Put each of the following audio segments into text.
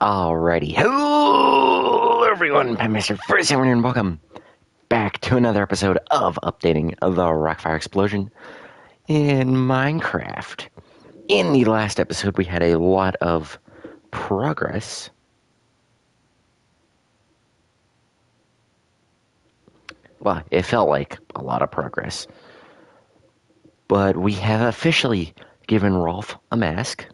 Alrighty. Hello, everyone. I'm Mr. First Hammer, and welcome back to another episode of Updating the Rockfire Explosion in Minecraft. In the last episode, we had a lot of progress. Well, it felt like a lot of progress. But we have officially given Rolf a mask.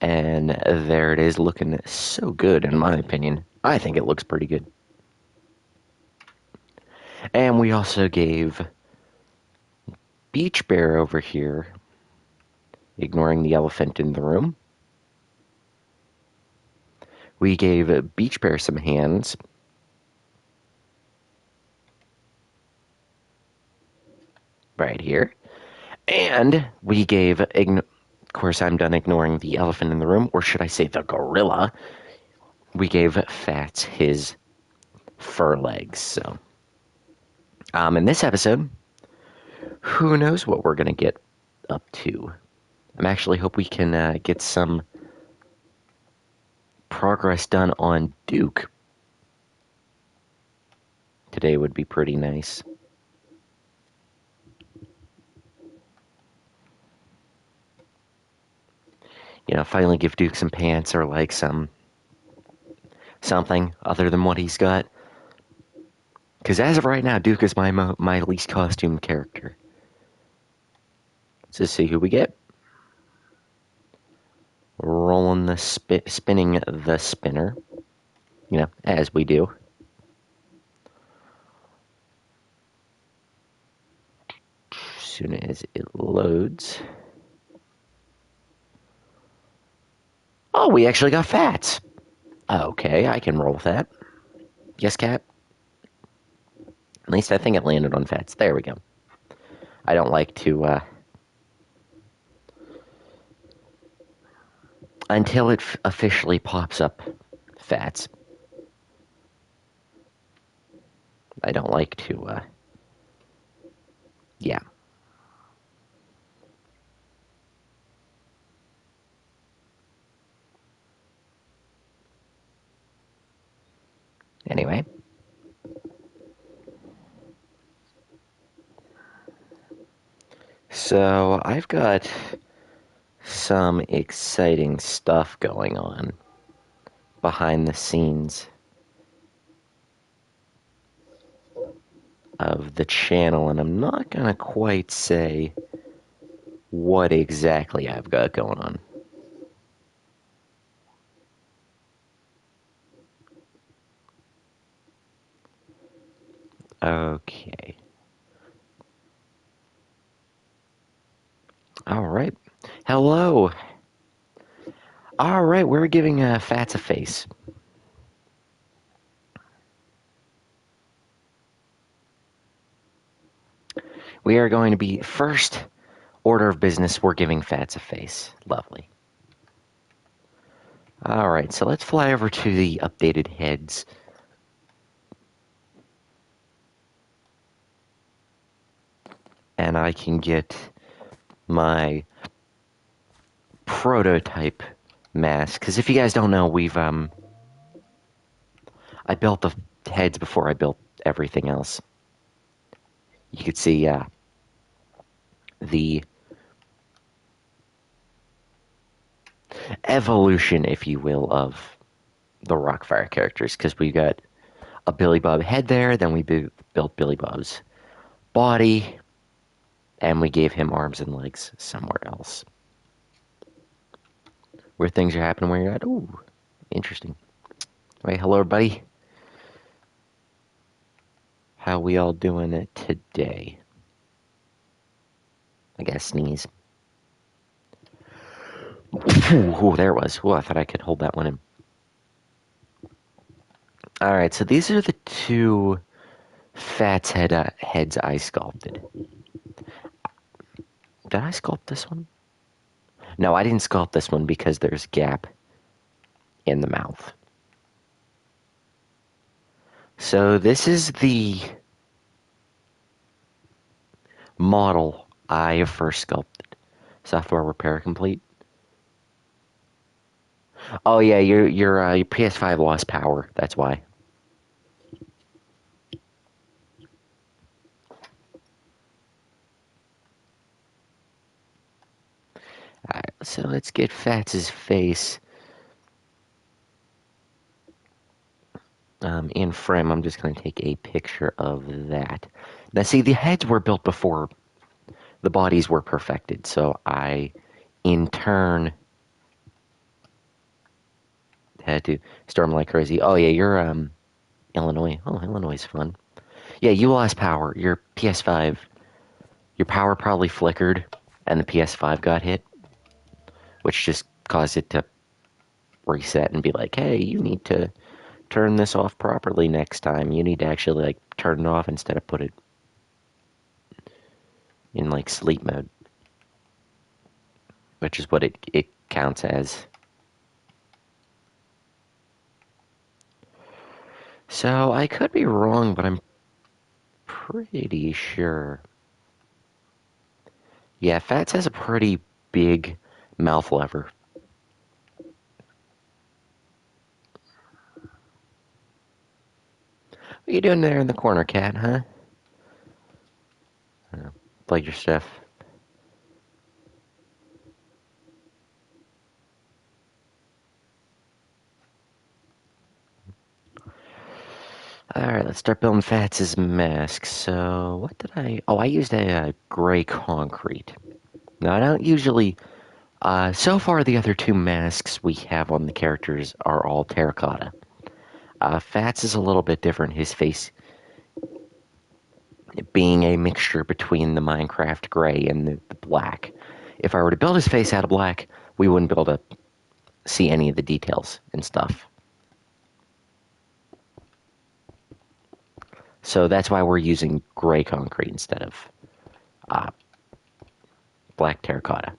And there it is, looking so good, in my opinion. I think it looks pretty good. And we also gave Beach Bear over here, ignoring the elephant in the room. We gave Beach Bear some hands. Right here. And we gave, of course, I'm done ignoring the elephant in the room, or should I say the gorilla. We gave Fats his fur legs. So, in this episode, who knows what we're going to get up to. I'm actually hope we can get some progress done on Duke. Today would be pretty nice. You know, finally give Duke some pants or like something other than what he's got. Because as of right now, Duke is my least costumed character. Let's see who we get. Rolling the spinning the spinner. You know, as we do. As soon as it loads. Oh, we actually got Fats. Okay, I can roll with that. Yes, Cap? At least I think it landed on Fats. There we go. I don't like to, until it officially pops up Fats. I don't like to, yeah. Anyway. So, I've got some exciting stuff going on behind the scenes of the channel, and I'm not going to quite say what exactly I've got going on. Okay. All right. Hello. All right, we're giving Fats a face. We are going to be first order of business. We're giving Fats a face. Lovely. All right, so let's fly over to the updated heads. And I can get my prototype mask. Because if you guys don't know, I built the heads before I built everything else. You could see the evolution, if you will, of the Rockfire characters. Because we got a Billy Bob head there, then we built Billy Bob's body, and we gave him arms and legs somewhere else. Where things are happening where you're at. Ooh, interesting. Right, hello everybody. How we all doing it today? I gotta sneeze. Ooh, there it was. Ooh, I thought I could hold that one in. Alright, so these are the two Fats heads I sculpted. Did I sculpt this one? No, I didn't sculpt this one because there's a gap in the mouth. So this is the model I first sculpted. Software repair complete. Oh yeah, your PS5 lost power. That's why. Alright, so let's get Fats's face in frame. I'm just going to take a picture of that. Now, see, the heads were built before the bodies were perfected, so I, in turn, had to storm like crazy. Oh yeah, you're Illinois. Oh, Illinois is fun. Yeah, you lost power. Your PS5, your power probably flickered, and the PS5 got hit, which just caused it to reset and be like, hey, you need to turn this off properly next time. You need to actually like turn it off instead of put it in like sleep mode, which is what it counts as. So I could be wrong, but I'm pretty sure. Yeah, Fats has a pretty big mouth lever. What are you doing there in the corner, cat, huh? Like your stuff. Alright, let's start building Fats' mask. So, what did I... Oh, I used a gray concrete. Now, I don't usually... so far, the other two masks we have on the characters are all terracotta. Fats is a little bit different. His face being a mixture between the Minecraft gray and the black. If I were to build his face out of black, we wouldn't be able to see any of the details and stuff. So that's why we're using gray concrete instead of uh, black terracotta.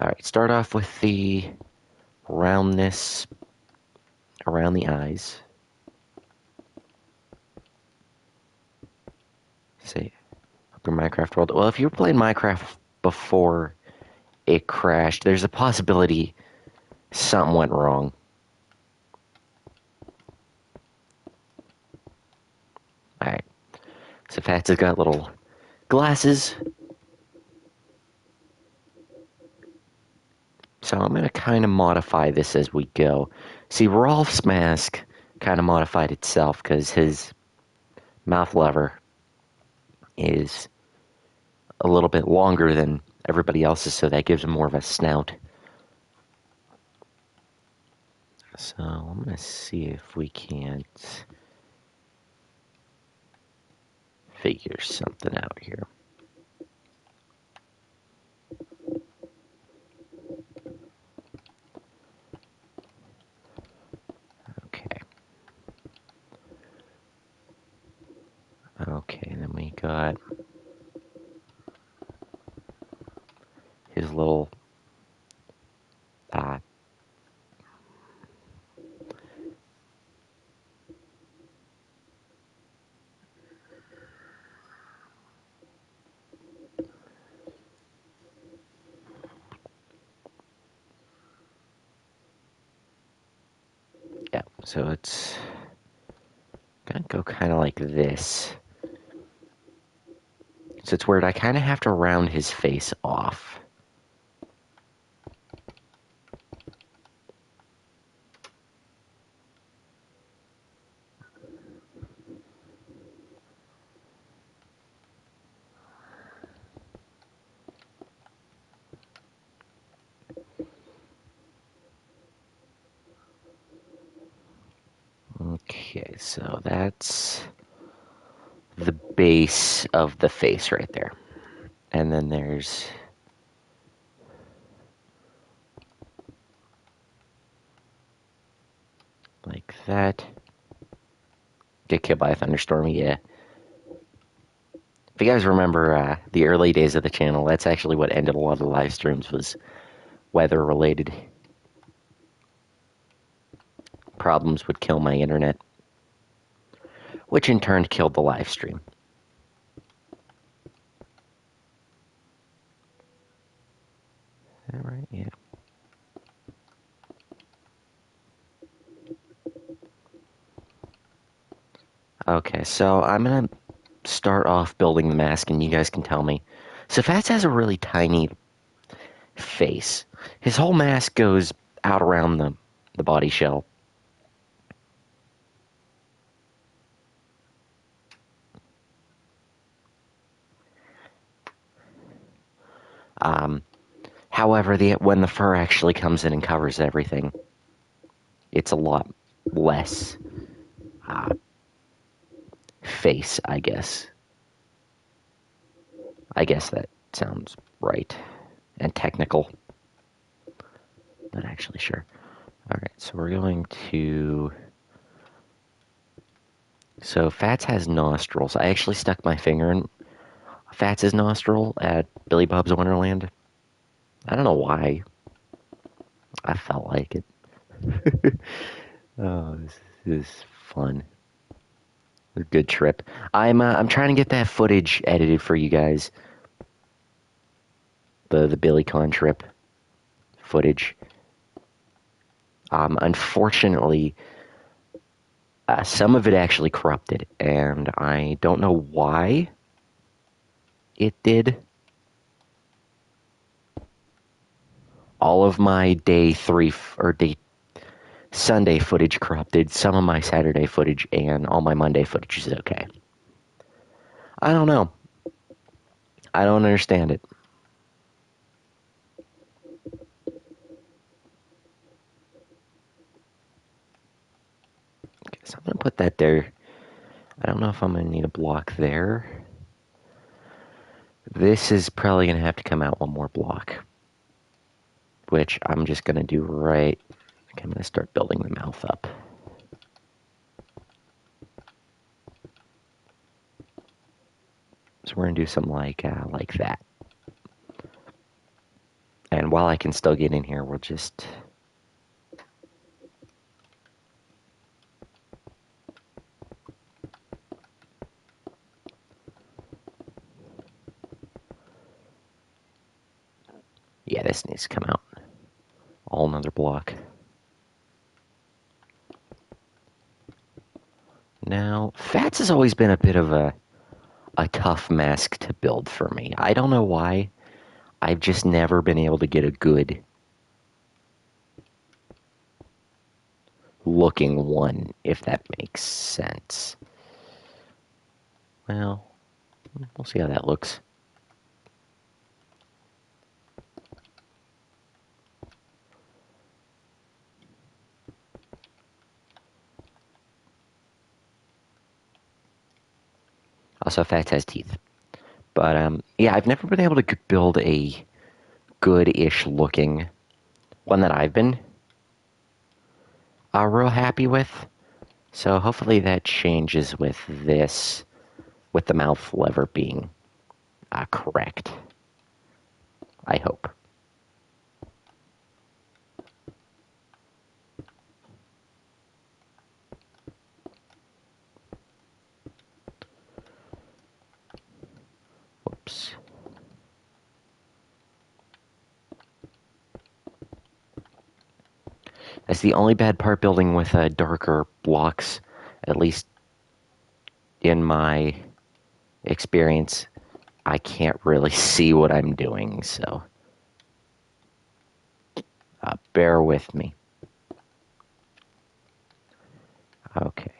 Alright, start off with the roundness around the eyes. Say, your Minecraft world. Well, if you were playing Minecraft before it crashed, there's a possibility something went wrong. Alright, so Fats has got little glasses. So I'm going to kind of modify this as we go. See, Rolf's mask kind of modified itself because his mouth lever is a little bit longer than everybody else's, so that gives him more of a snout. So I'm going to see if we can't figure something out here. Okay. Okay, then we got his little yeah, so it's gonna go kind of like this. So it's weird, I kind of have to round his face off. Okay, so that's the base of the face right there. And then there's like that. Get killed by a thunderstorm, yeah. If you guys remember the early days of the channel, that's actually what ended a lot of the live streams was weather related. Problems would kill my internet, which in turn killed the live stream. that right? Yeah. Okay, so I'm gonna start off building the mask, and you guys can tell me. So Fats has a really tiny face. His whole mask goes out around the body shell. Um, However, when the fur actually comes in and covers everything, it's a lot less uh, face, I guess. I guess that sounds right and technical. Not actually sure. All right, so we're going to. So Fats has nostrils. I actually stuck my finger in Fats' nostril at Billy Bob's Wonderland. I don't know why. I felt like it. Oh, this is fun. A good trip. I'm trying to get that footage edited for you guys. The BillyCon trip footage. Unfortunately, some of it actually corrupted, and I don't know why it did. All of my day three or day Sunday footage corrupted. Some of my Saturday footage and all my Monday footage is okay. I don't know. I don't understand it. Okay, so I'm gonna put that there. I don't know if I'm gonna need a block there. This is probably gonna have to come out one more block, which I'm just gonna do right. Okay, I'm gonna start building the mouth up. So we're gonna do something like that. And while I can still get in here, we'll just. Yeah, this needs to come out. All another block. Now, Fats has always been a bit of a tough mask to build for me. I don't know why. I've just never been able to get a good looking one, if that makes sense. Well, we'll see how that looks. Also, Fats has teeth. But, yeah, I've never been able to build a good-ish looking one that I've been real happy with. So hopefully that changes with this, with the mouth lever being correct. I hope. Whoops. That's the only bad part building with darker blocks, at least in my experience. I can't really see what I'm doing, so bear with me. Okay.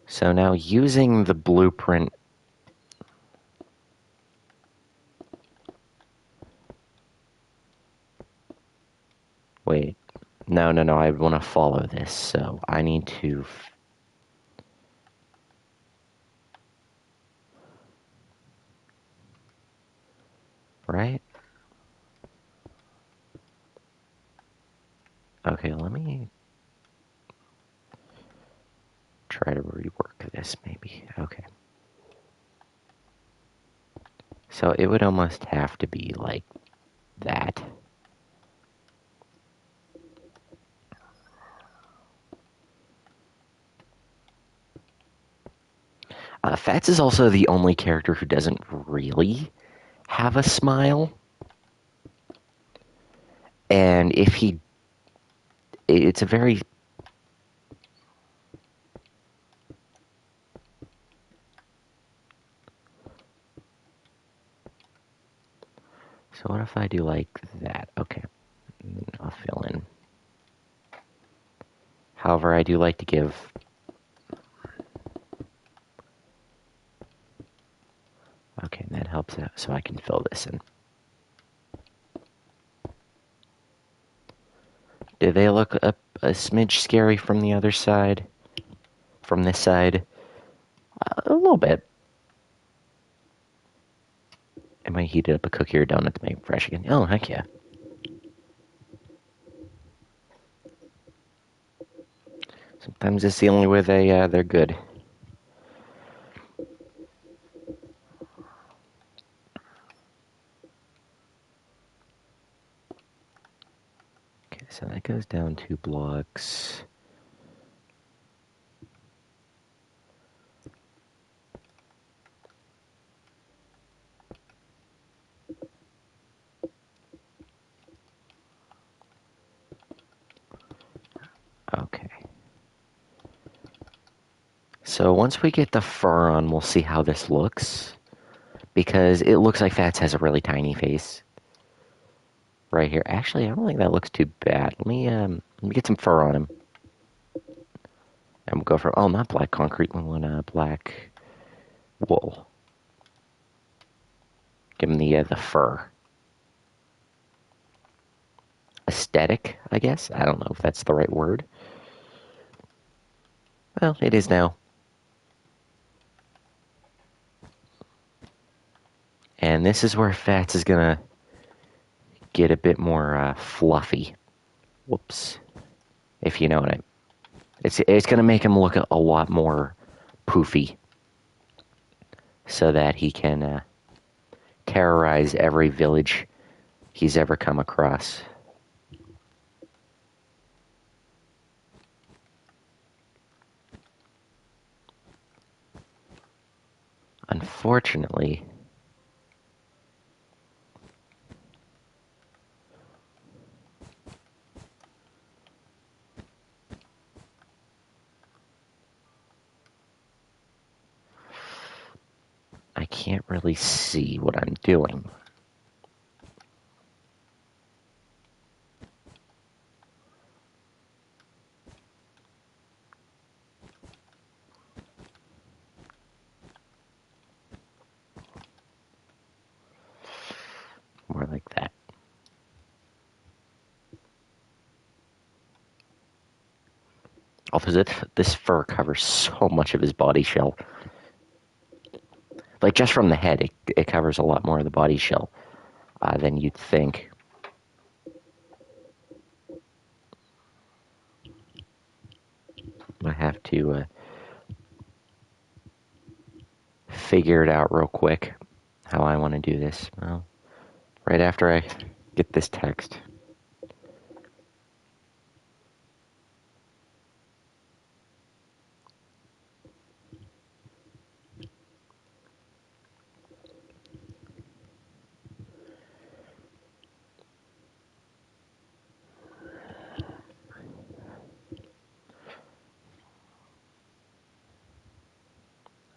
So now using the blueprint. Wait. No, I want to follow this, so I need to. Right? Okay, let me try to rework this maybe. Okay. So it would almost have to be like that. Fats is also the only character who doesn't really have a smile. And if he... It's a very... So what if I do like that? Okay. I'll fill in. However, I do like to give... Okay, that helps out, so I can fill this in. Do they look a smidge scary from the other side? From this side? A little bit. I might heat up a cookie or donut to make it fresh again. Oh, heck yeah. Sometimes it's the only way they're good. Okay, so that goes down 2 blocks. Okay. So once we get the fur on, we'll see how this looks. Because it looks like Fats has a really tiny face. Right here. Actually, I don't think that looks too bad. Let me get some fur on him. And we'll go for... Oh, not black concrete. We want black wool. Give him the fur. Aesthetic, I guess? I don't know if that's the right word. Well, it is now. And this is where Fats is gonna get a bit more fluffy. Whoops. If you know what I mean. It's gonna make him look a lot more poofy. So that he can terrorize every village he's ever come across. Unfortunately, I can't really see what I'm doing. More like that. Also, this fur covers so much of his body shell. Like, just from the head, it covers a lot more of the body shell than you'd think. I have to figure it out real quick how I want to do this. Well, right after I get this text.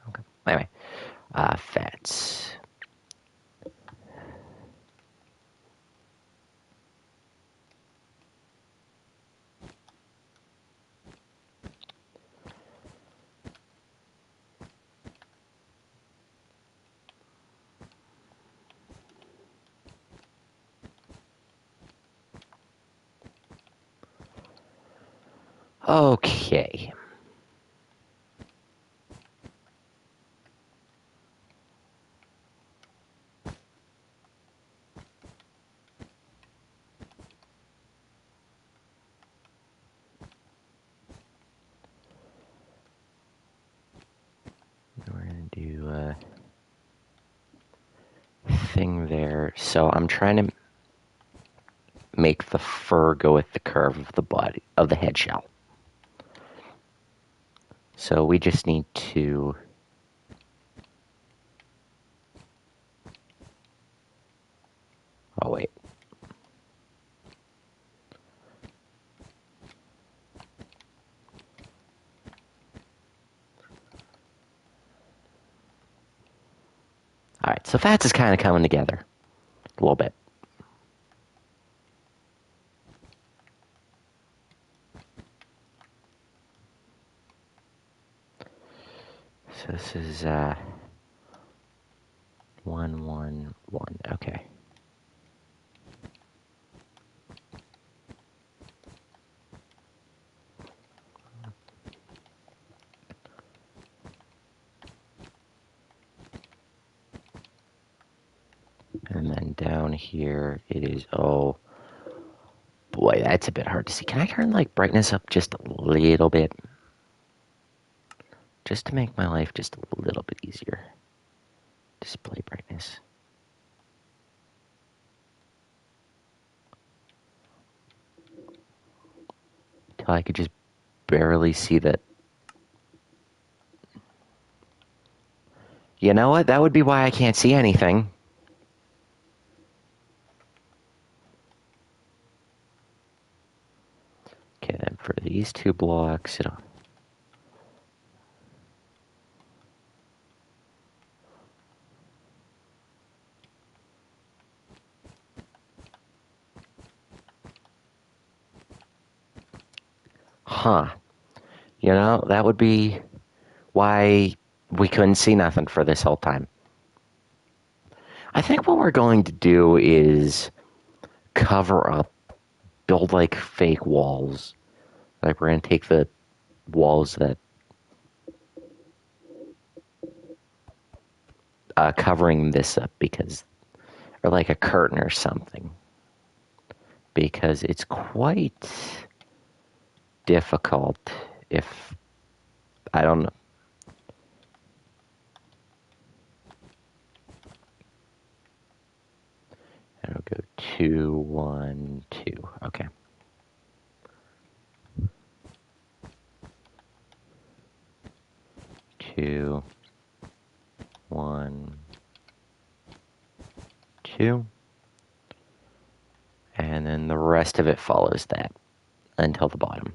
Okay. Anyway, fats. Okay. We're going to do a thing there. So I'm trying to make the fur go with the curve of the body, of the head shell. So we just need to So Fats is kind of coming together a little bit. So this is 1, 1, 1. Okay. And then down here it is, oh boy, that's a bit hard to see. Can I turn like brightness up just a little bit? Just to make my life just a little bit easier. Display brightness. Till I could just barely see that. You know what? That would be why I can't see anything. Okay, then for these two blocks, it'll... Huh. You know, that would be why we couldn't see nothing for this whole time. I think what we're going to do is cover up, build like fake walls. Like we're going to take the walls that covering this up because, or like a curtain or something, because it's quite difficult if, I don't know. It'll go 2, 1, 2. Okay. Two, 1, 2. And then the rest of it follows that until the bottom.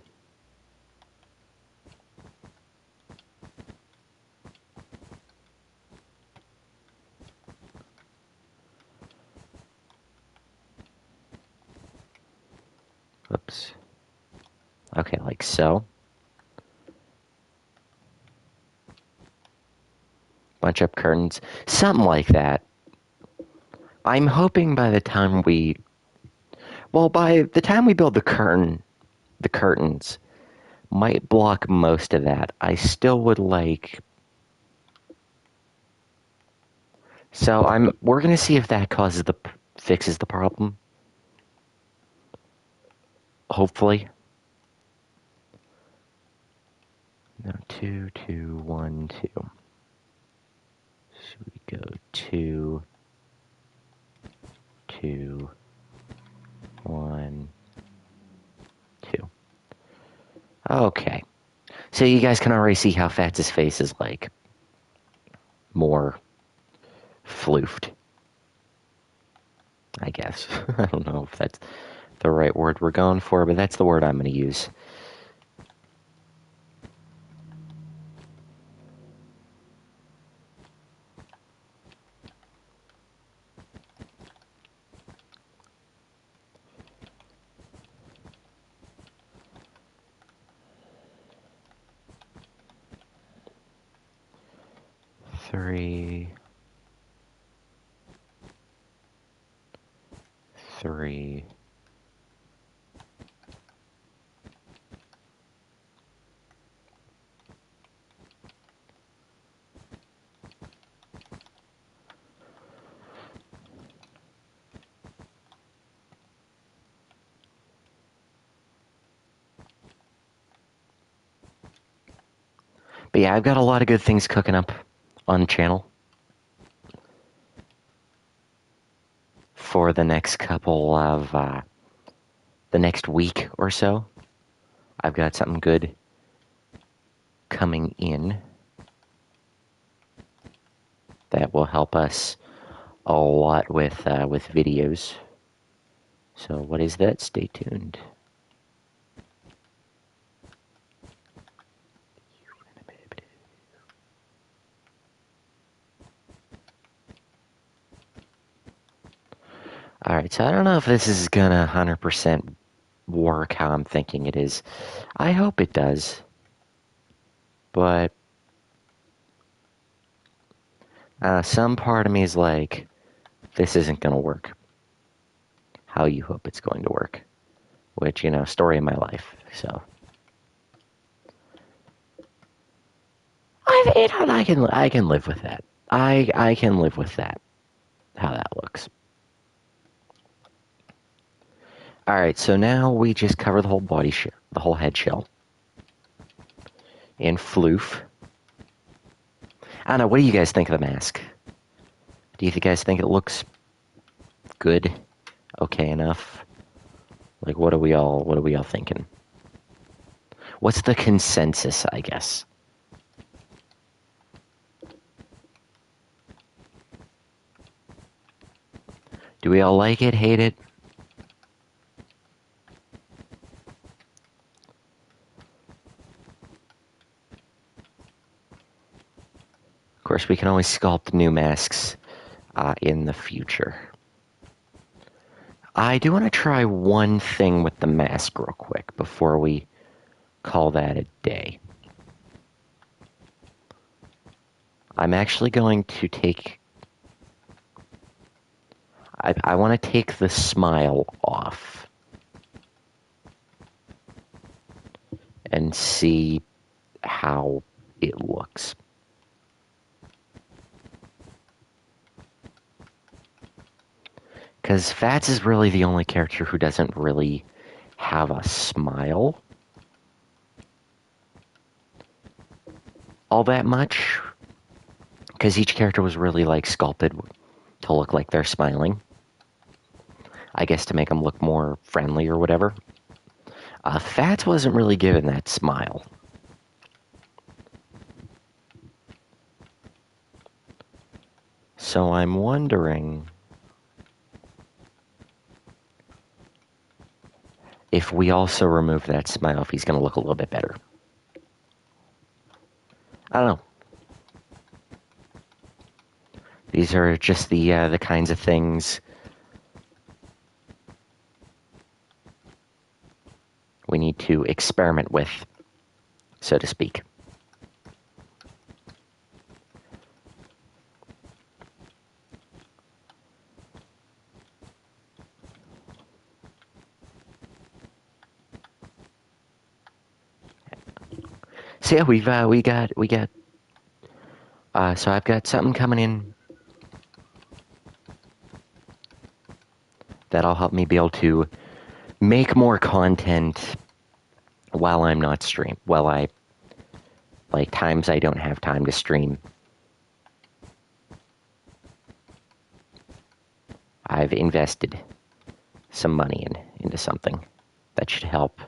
Oops. Okay, like so. Bunch up curtains. Something like that. I'm hoping by the time we... Well, by the time we build the curtains might block most of that. I still would like... So we're going to see if that fixes the problem. Hopefully. No, 2, 2, 1, 2. So we go 2, 2, 1, 2. Okay. So you guys can already see how Fats' face is like more floofed. I guess. I don't know if that's the right word we're going for, but that's the word I'm going to use. Three, 3. But yeah, I've got a lot of good things cooking up on the channel for the next couple of, the next week or so. I've got something good coming in that will help us a lot with videos. So what is that? Stay tuned. Alright, so I don't know if this is gonna 100% work how I'm thinking it is. I hope it does. But some part of me is like, this isn't gonna work how you hope it's going to work. Which, story of my life. So I can live with that. I can live with that. How that looks. All right, so now we just cover the whole the whole head shell in floof. I don't know. What do you guys think of the mask? Do you guys think it looks good? Okay enough? Like, what are we all thinking? What's the consensus, I guess? Do we all like it, hate it? Of course, we can always sculpt new masks in the future. I do want to try one thing with the mask real quick before we call that a day. I'm actually going to take... I want to take the smile off and see how it looks. Because Fats is really the only character who doesn't really have a smile all that much. Because each character was really like sculpted to look like they're smiling. I guess to make them look more friendly or whatever. Fats wasn't really given that smile. So I'm wondering if we also remove that smile, if he's going to look a little bit better. I don't know. These are just the kinds of things we need to experiment with, so to speak. So yeah, we got so I've got something coming in that'll help me be able to make more content while I'm not while I like times I don't have time to stream. I've invested some money into something that should help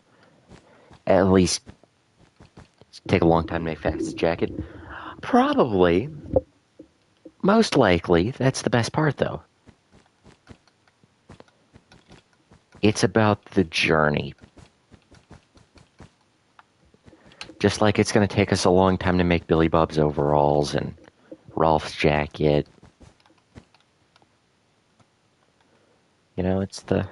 at least take a long time to make Fats' jacket. Probably, most likely, that's the best part though. It's about the journey. Just like it's going to take us a long time to make Billy Bob's overalls and Rolf's jacket. It's the...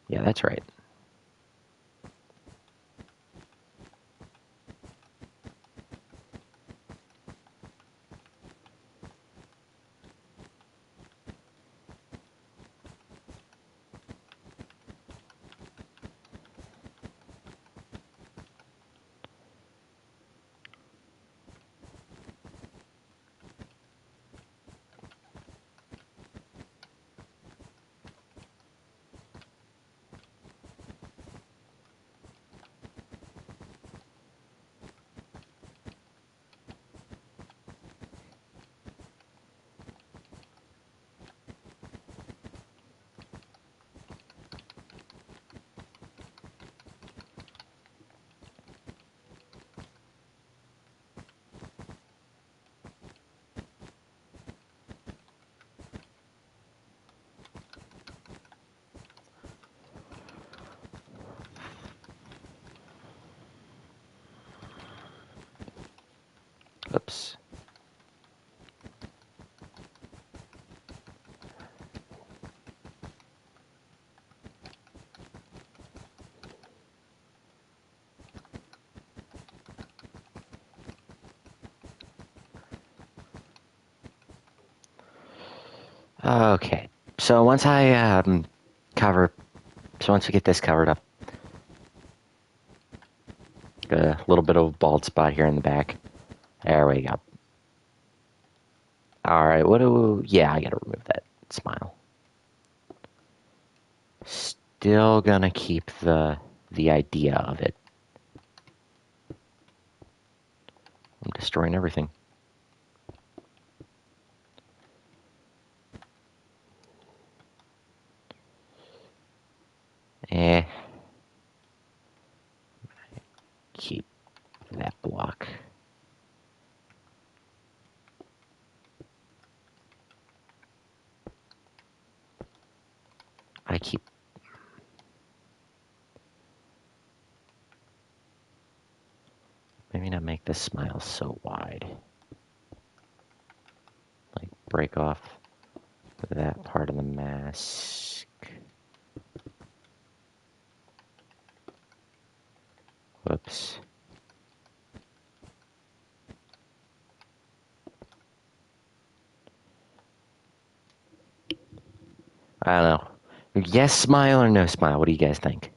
Yeah, that's right. Whoops. Okay, so once once we get this covered up, a little bit of a bald spot here in the back. There we go. All right, yeah, I gotta remove that smile. Still gonna keep the idea of it. I'm destroying everything. Eh. Keep that block. I keep... Maybe not make the smile so wide. Like, break off that part of the mask. Whoops. I don't know. Yes smile or no smile? What do you guys think?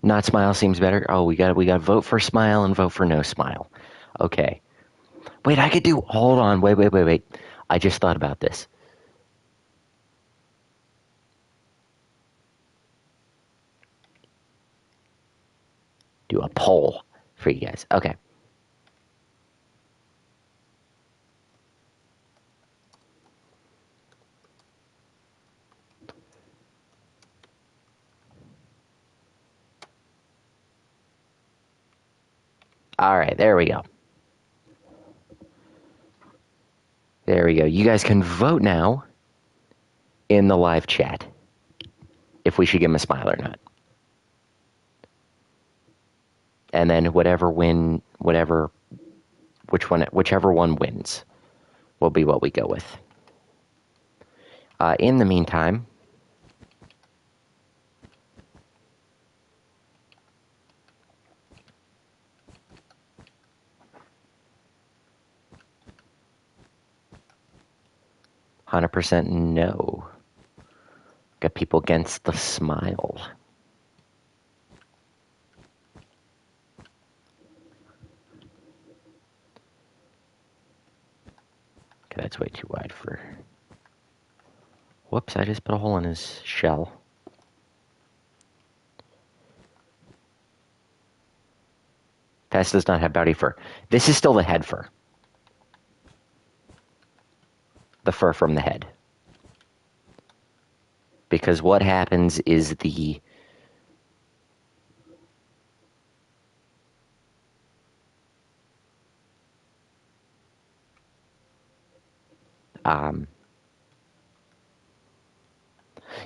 Not smile seems better. Oh, we got vote for smile and vote for no smile. Okay. Wait, I could do... Hold on. Wait. I just thought about this. Do a poll for you guys. Okay. All right, there we go. There we go. You guys can vote now in the live chat if we should give him a smile or not. And then whichever one wins will be what we go with. In the meantime, %, no. Got people against the smile. Okay, that's way too wide for... Whoops, I just put a hole in his shell. Tess does not have body fur. This is still the head fur. The fur from the head. Because what happens is the...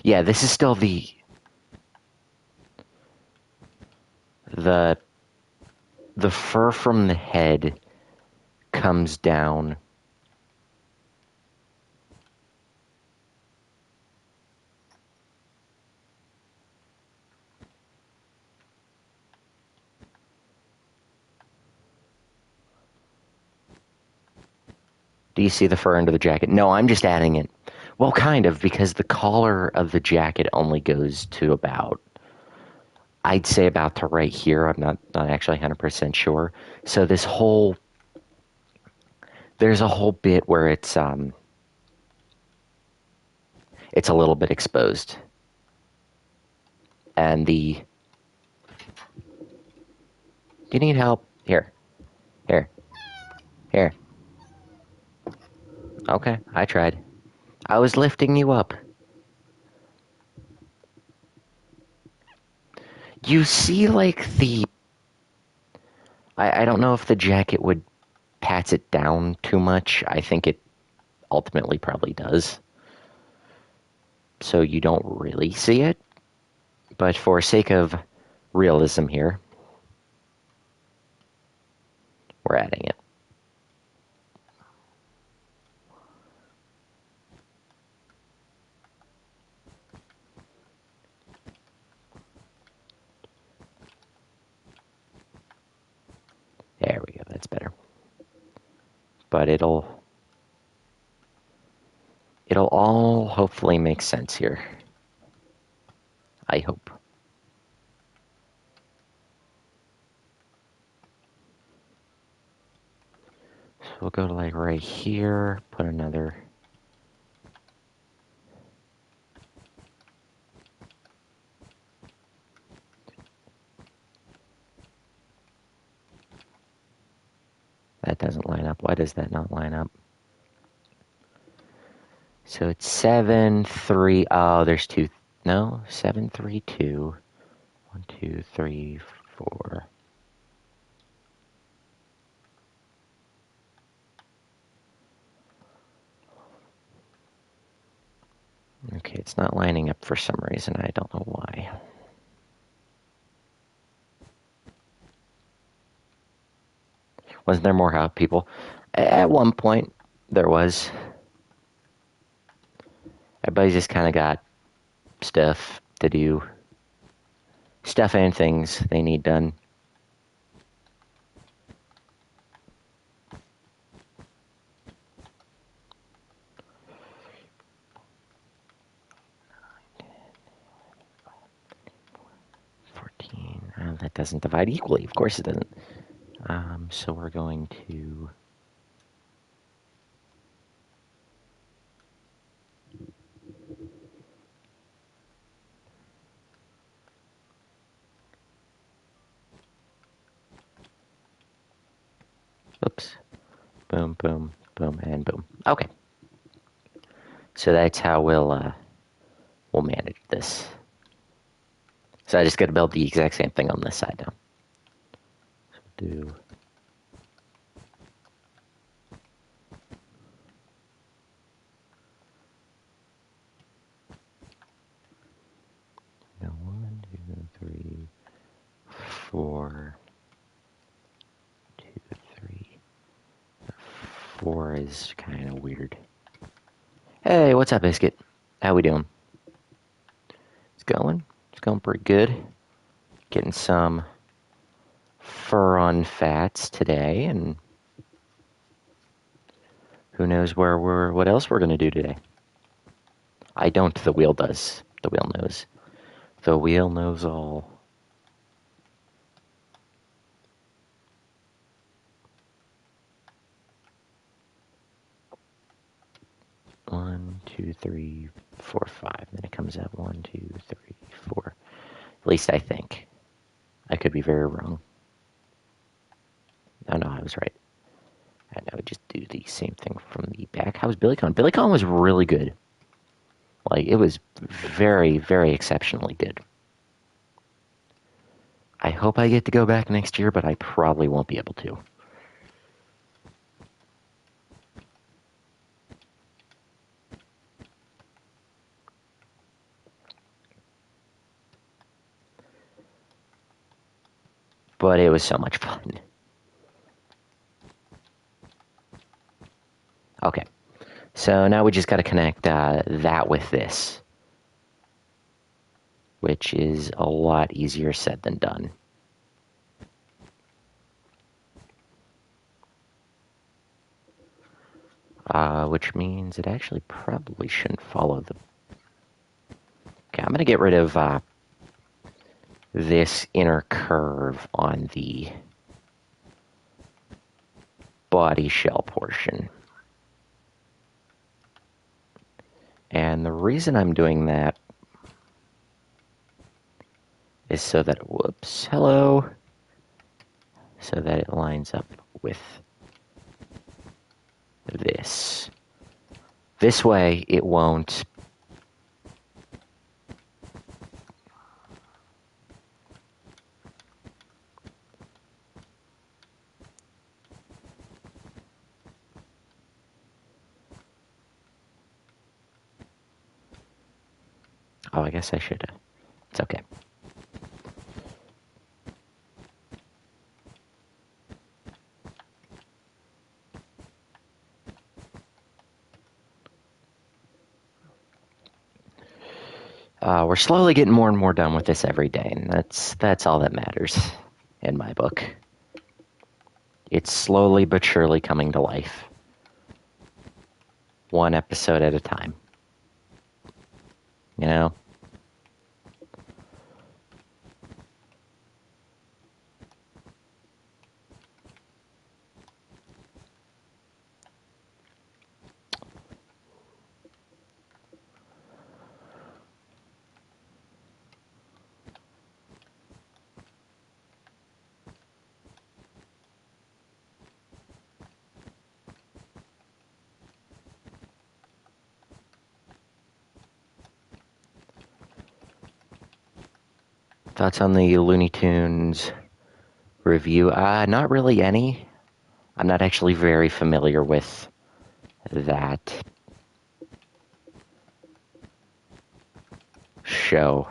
yeah, this is still the fur from the head comes down. Do you see the fur under the jacket? No, I'm just adding it. Well, kind of, because the collar of the jacket only goes to about... I'd say about to right here. I'm not actually 100% sure. So this whole... There's a whole bit where it's a little bit exposed. And the... Do you need help? Here. Okay, I tried. I was lifting you up. You see, like, I don't know if the jacket would pats it down too much. I think it ultimately probably does. So you don't really see it. But for sake of realism here, we're adding it. There we go, that's better. But it'll all hopefully make sense here. I hope. So we'll go to like right here, put another. That doesn't line up. Why does that not line up? So it's 7, 3. Oh, there's two. No, 7, 3, 2. 1, 2, 3, 4. Okay, it's not lining up for some reason. I don't know why. Wasn't there more people? At one point, there was. Everybody just kind of got stuff to do. Stuff and things they need done. That doesn't divide equally. Of course it doesn't. So we're going to... Oops. Boom, boom, boom, and boom. Okay. So that's how we'll manage this. So I just got to build the exact same thing on this side now. So do... Now 1, 2, 3, 4... 2, 3... 4 is kind of weird. Hey, what's up, Biscuit? How we doing? It's going. It's going pretty good. Getting some fur on fats today, and who knows what else we're gonna do today. I don't. The wheel does. The wheel knows. The wheel knows all. One, two, three, four, five. Then it comes out 1, 2, 3, 4. At least I think. I could be very wrong. Oh no, I was right. And I would just do the same thing from the back. How was BillyCon? BillyCon was really good. Like, it was very, very exceptionally good. I hope I get to go back next year, but I probably won't be able to. But it was so much fun. Okay, so now we just got to connect that with this, which is a lot easier said than done. Which means it actually probably shouldn't follow the... Okay, I'm going to get rid of this inner curve on the body shell portion. And the reason I'm doing that is so that, whoops, hello, so that it lines up with this. This way it won't Oh, I guess I should. It's okay. We're slowly getting more and more done with this every day, and that's all that matters in my book. It's slowly but surely coming to life, one episode at a time. You know? Thoughts on the Looney Tunes review? Not really any. I'm not actually very familiar with that show.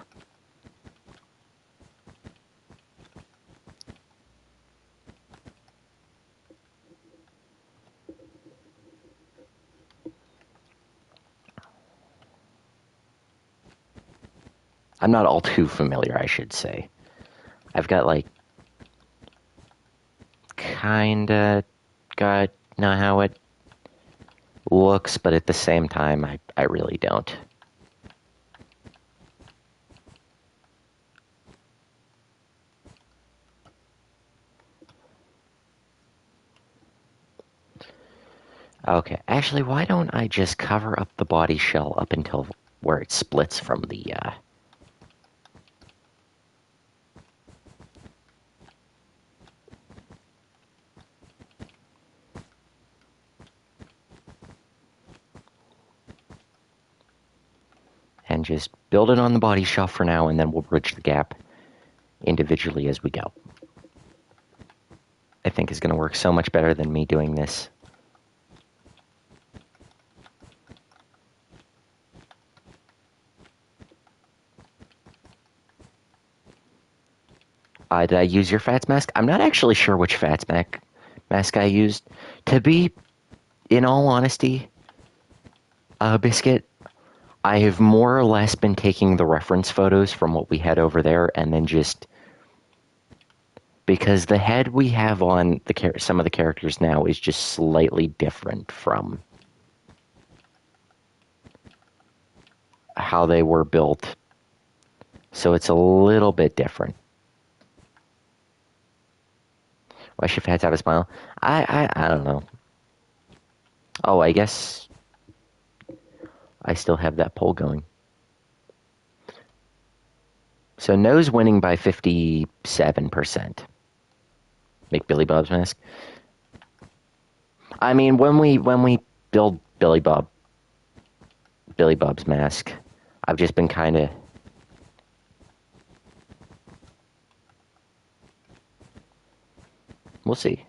I'm not all too familiar, I should say. I've got like kinda got know how it looks, but at the same time, I really don't. Okay, actually, why don't I just cover up the body shell up until where it splits from the, and just build it on the body shell for now, and then we'll bridge the gap individually as we go. I think is going to work so much better than me doing this. Did I use your Fats mask? I'm not actually sure which Fats mask I used. To be, in all honesty, Biscuit, I have more or less been taking the reference photos from what we had over there and then just... Because the head we have on some of the characters now is just slightly different from how they were built. So it's a little bit different. Why should Fats have a smile? I don't know. Oh, I guess I still have that poll going. So No's winning by 57%. Make Billy Bob's mask. I mean, when we build Billy Bob's mask, I've just been kind of... We'll see.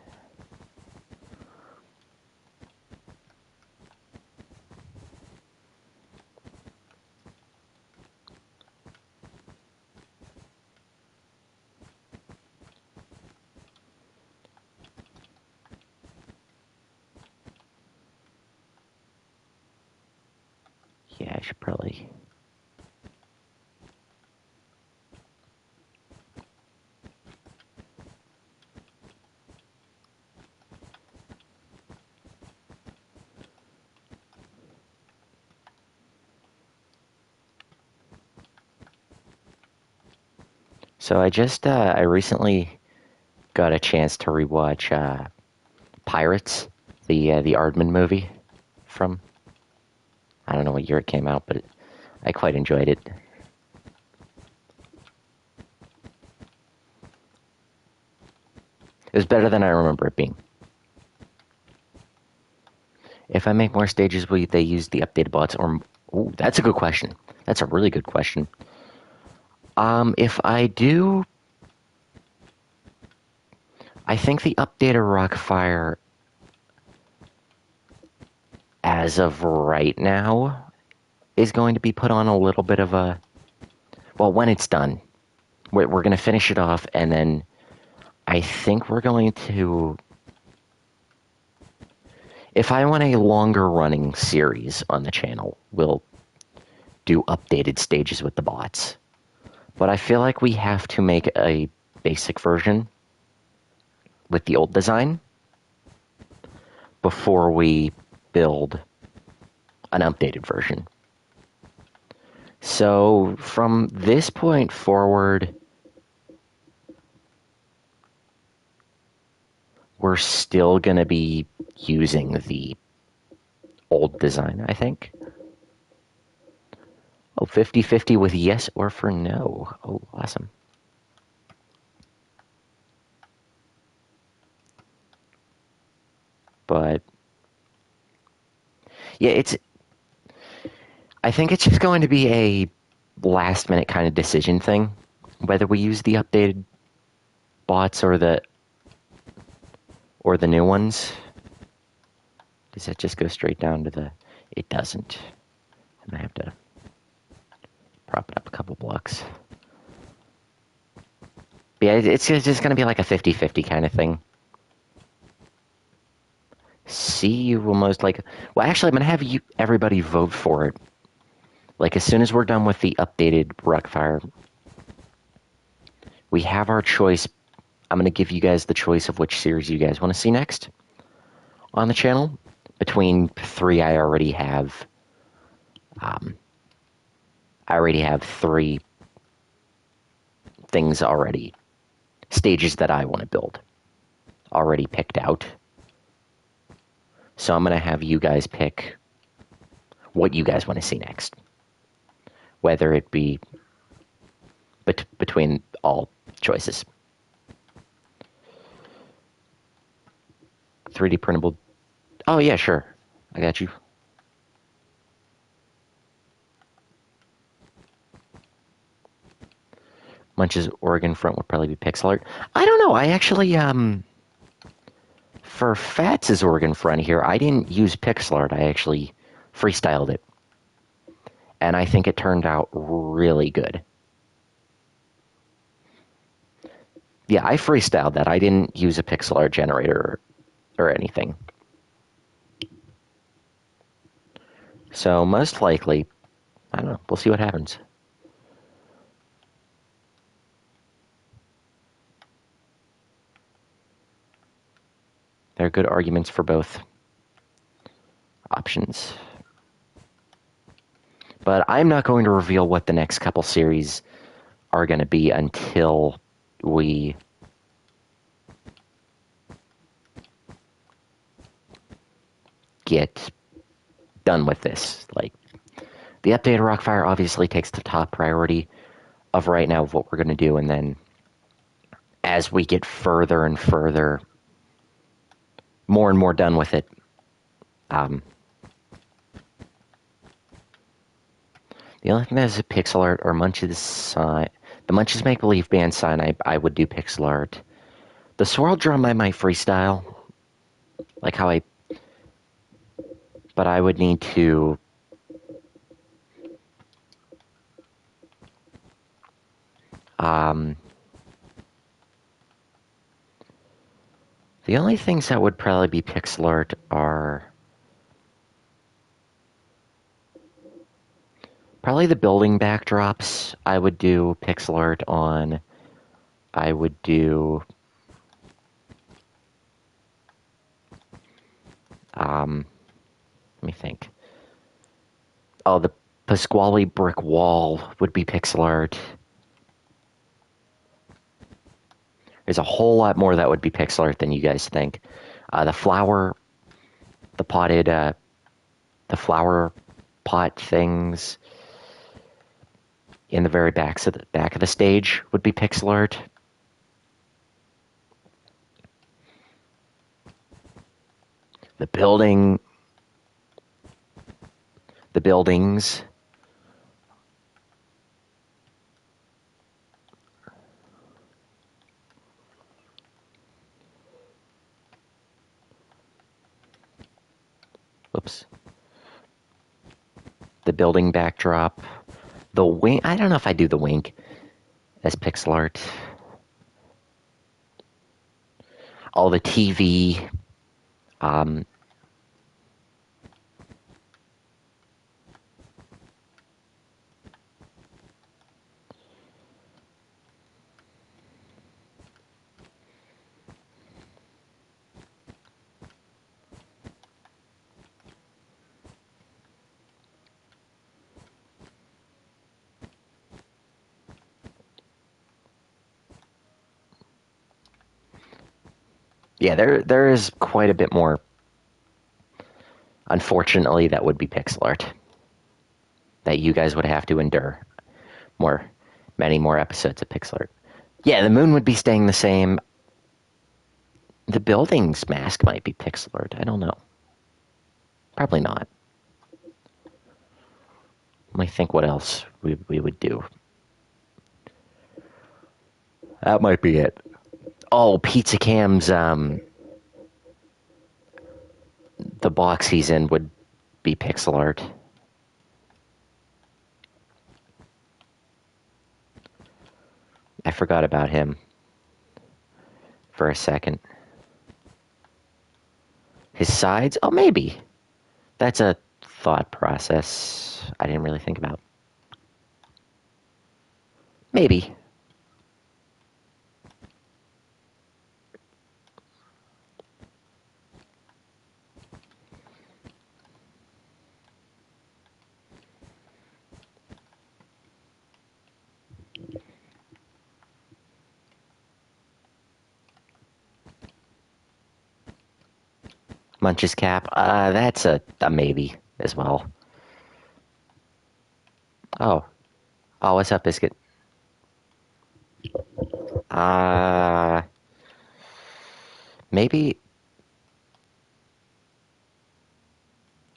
Yeah, I should probably... So I recently got a chance to rewatch Pirates, the Aardman movie from... I don't know what year it came out, but I quite enjoyed it. It was better than I remember it being. If I make more stages, will they use the updated bots? Or... Ooh, that's a good question. That's a really good question. If I do... I think the updated Rockfire, as of right now, is going to be put on a little bit of a well, when it's done, we're going to finish it off, and then I think we're going to, if I want a longer running series on the channel, we'll do updated stages with the bots. But I feel like we have to make a basic version with the old design before we build an updated version. So from this point forward, we're still going to be using the old design, I think. Oh, 50-50 with yes or for no. Oh, awesome. But yeah, I think it's just going to be a last minute kind of decision thing, whether we use the updated bots or the new ones. Does that just go straight down to the... It doesn't. I'm gonna have to prop it up a couple blocks. But yeah, it's just gonna be like a 50-50 kind of thing. C will most like... Well, actually, I'm gonna have everybody vote for it. Like, as soon as we're done with the updated Rockfire, we have our choice. I'm going to give you guys the choice of which series you guys want to see next on the channel. Between 3, I already have 3 things already, stages that I want to build, already picked out. So I'm going to have you guys pick what you guys want to see next. Whether it be between all choices. 3D printable. Oh, yeah, sure. I got you. Munch's Oregon front would probably be pixel art. I don't know. I actually, for Fats' Oregon front here, I didn't use pixel art. I actually freestyled it. And I think it turned out really good. Yeah, I freestyled that. I didn't use a pixel art generator or anything. So most likely, I don't know. We'll see what happens. There are good arguments for both options. But I'm not going to reveal what the next couple series are going to be until we get done with this. Like, the updated Rockfire obviously takes the top priority of right now of what we're going to do, and then as we get further and further, more and more done with it, the only thing that is a pixel art or Munch's sign, the Munch's Make Believe band sign, I would do pixel art. The swirl drum I might freestyle, like how but I would need to the only things that would probably be pixel art are probably the building backdrops. I would do pixel art on. I would do let me think. Oh, the Pasquale brick wall would be pixel art. There's a whole lot more that would be pixel art than you guys think. The flower, the potted, the flower pot things in the very back of the stage would be pixel art. The buildings. Oops. The building backdrop, The wink, I don't know if I do the wink as pixel art. All the TV, um, yeah, there is quite a bit more. Unfortunately, that would be pixel art that you guys would have to endure. More, many more episodes of pixel art. Yeah, the moon would be staying the same. The building's mask might be pixel art. I don't know. Probably not. Let me think what else we would do. That might be it. Oh, Pizza Cam's the box he's in would be pixel art. I forgot about him for a second. His sides? Oh, maybe. That's a thought process I didn't really think about. Maybe. Munch's cap? That's a maybe as well. Oh. Oh, what's up, Biscuit? Uh, maybe.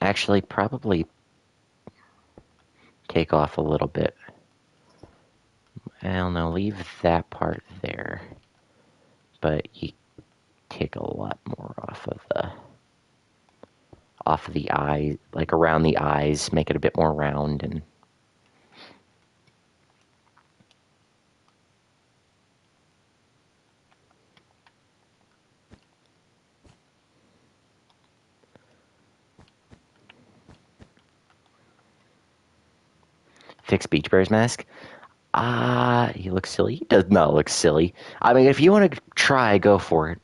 Actually, probably take off a little bit. I don't know, leave that part there. But you take a lot more off of the eye, like around the eyes, make it a bit more round and fix Beach Bear's mask. He looks silly. He does not look silly. I mean, if you want to try, go for it.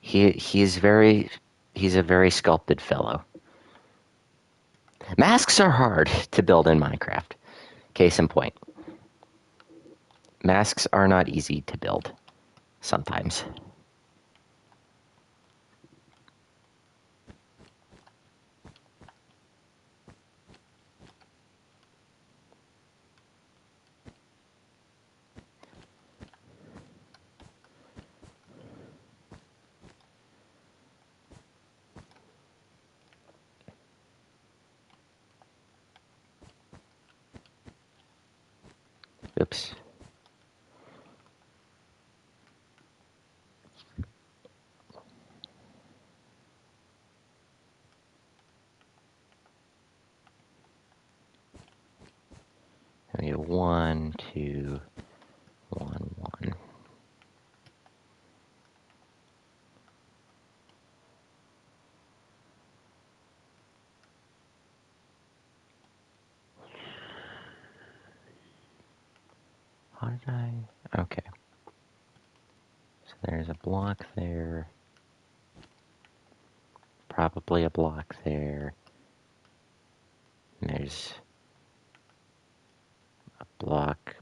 He's a very sculpted fellow. Masks are hard to build in Minecraft. Case in point. Masks are not easy to build sometimes. Oops. We go 1, 2, 1, 1. How did I? Okay. So there's a block there. Probably a block there. And there's a block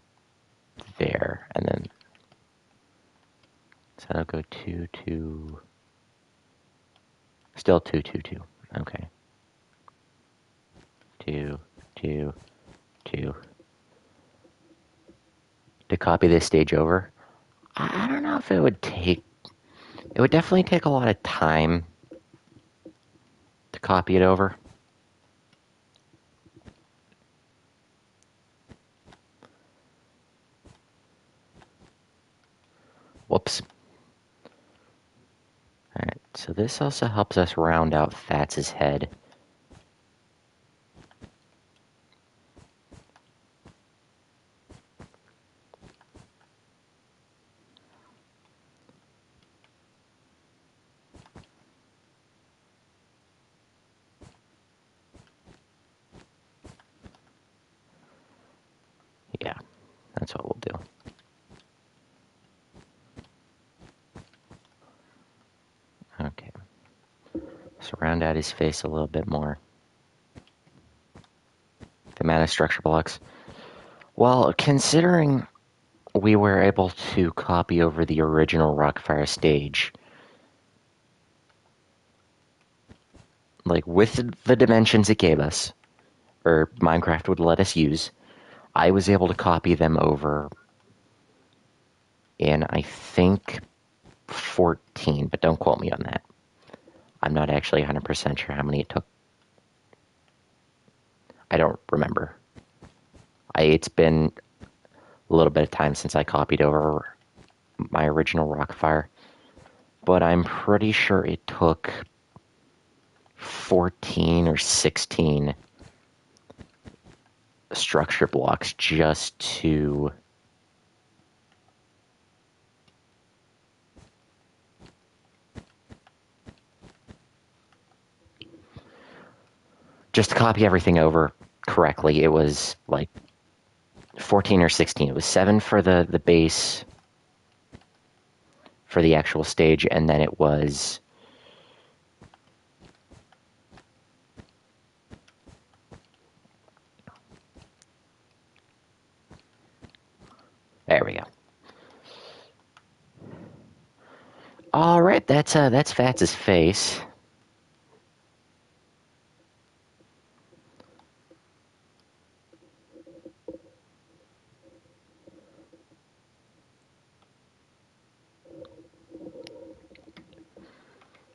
there. And then, so that'll go 2, 2. Still 2, 2, 2. Okay. 2, 2, 2. To copy this stage over, I don't know if it would take. It would definitely take a lot of time to copy it over. Whoops. Alright, so this also helps us round out Fats' head. That's what we'll do. Okay. So round out his face a little bit more. The amount of structure blocks. Well, considering we were able to copy over the original Rockfire stage, like with the dimensions it gave us, or Minecraft would let us use, I was able to copy them over in, I think, 14, but don't quote me on that. I'm not actually 100% sure how many it took. I don't remember. It's been a little bit of time since I copied over my original Rockfire, but I'm pretty sure it took 14 or 16 structure blocks just to copy everything over correctly. It was like 14 or 16. It was 7 for the base for the actual stage, and then it was there we go. All right, that's Fats' face.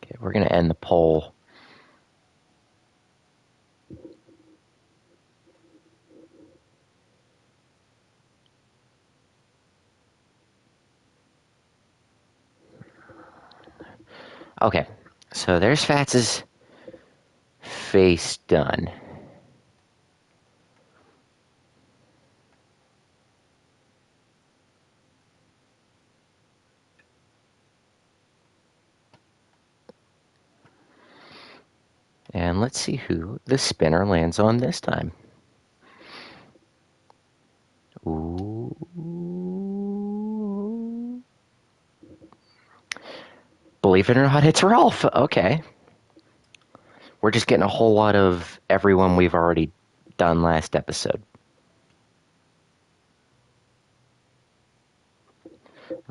Okay, we're gonna end the poll. Okay, so there's Fats' face done. And let's see who the spinner lands on this time. Ooh. Believe it or not, it's Rolf. Okay. We're just getting a whole lot of everyone we've already done last episode.